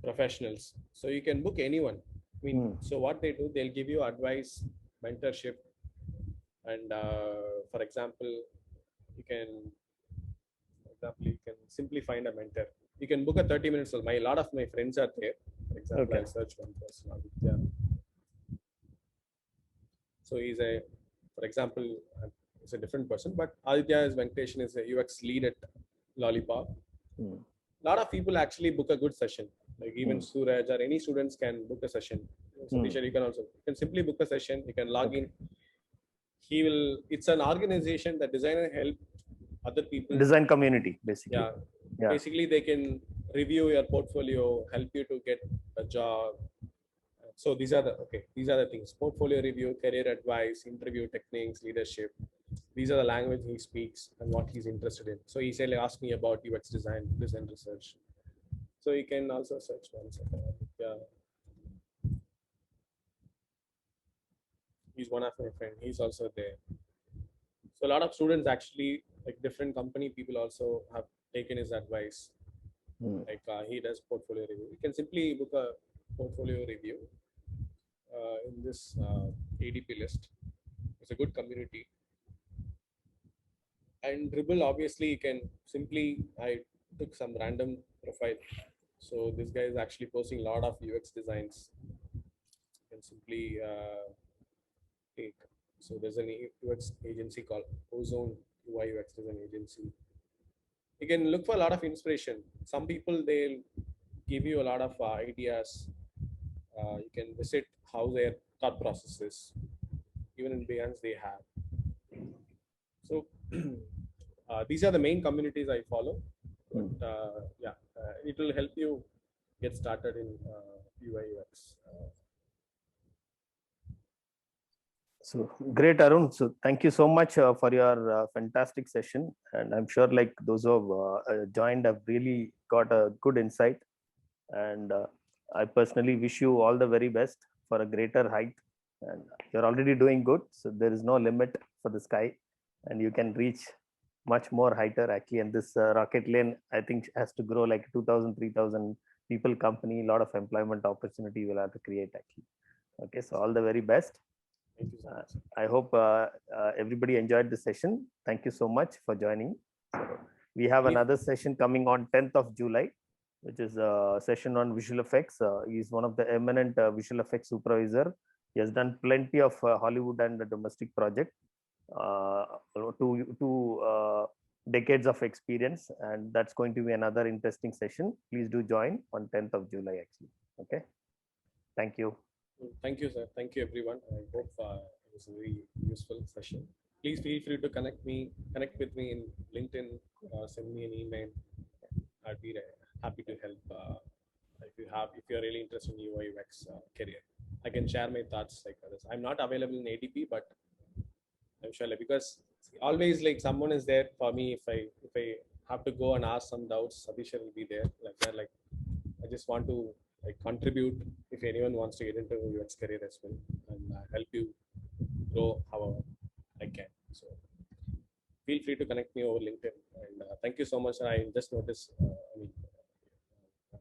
professionals, so you can book anyone. I mean, so what they do, they'll give you advice, mentorship, and for example, you can simply find a mentor. You can book a 30 minutes. So a lot of my friends are there. For example, Okay. I'll search one person. Aditya. So for example, it's a different person, but Aditya is Venkatesh is a UX lead at Lollipop. Hmm. A lot of people actually book a good session. Like even Suraj or any students can book a session. Satisha, you can simply book a session. You can log in. It's an organization that designer help other people. Design community, basically. Yeah. Yeah. Basically, they can review your portfolio, help you to get a job. So these are the things: portfolio review, career advice, interview techniques, leadership. These are the language he speaks and what he's interested in. So he said, like, ask me about UX design research. So you can also search one second. Yeah. He's one of my friends. He's also there. So a lot of students actually, like different company people also have taken his advice. Like he does portfolio review. You can simply book a portfolio review in this ADP list. It's a good community. And Dribble, obviously, you can simply, I took some random profile. So this guy is actually posting a lot of UX designs. You can simply take. So there's an UX agency called Ozone UI UX design agency. You can look for a lot of inspiration. Some people, they'll give you a lot of ideas. You can visit how their thought process is. Even in Behance, they have. So these are the main communities I follow. But it will help you get started in UI UX. So great, Arun. So thank you so much for your fantastic session. And I'm sure like those who have joined have really got a good insight. And I personally wish you all the very best for a greater height. And you're already doing good. So there is no limit for the sky. And you can reach much more heighter actually. And this rocket lane, I think, has to grow like 2,000, 3,000 people company, a lot of employment opportunity will have to create actually. Okay, so all the very best. Thank you so much. I hope everybody enjoyed the session. Thank you so much for joining. So we have another session coming on 10th of July, which is a session on visual effects. He's one of the eminent visual effects supervisor. He has done plenty of Hollywood and domestic project, 2 decades of experience, and that's going to be another interesting session. Please do join on 10th of July actually. Okay. Thank you. Thank you, sir. Thank you, everyone. I hope it was a very useful session. Please feel free to connect with me in LinkedIn, send me an email. I'd be happy to help. If you're really interested in UI UX career, I can share my thoughts like others. I'm not available in ADP, but I'm sure because always like someone is there for me if I have to go and ask some doubts. Abhishek will be there like that. Like I just want to like contribute if anyone wants to get into UX career as well and help you grow however I can. So feel free to connect me over LinkedIn and thank you so much. I just noticed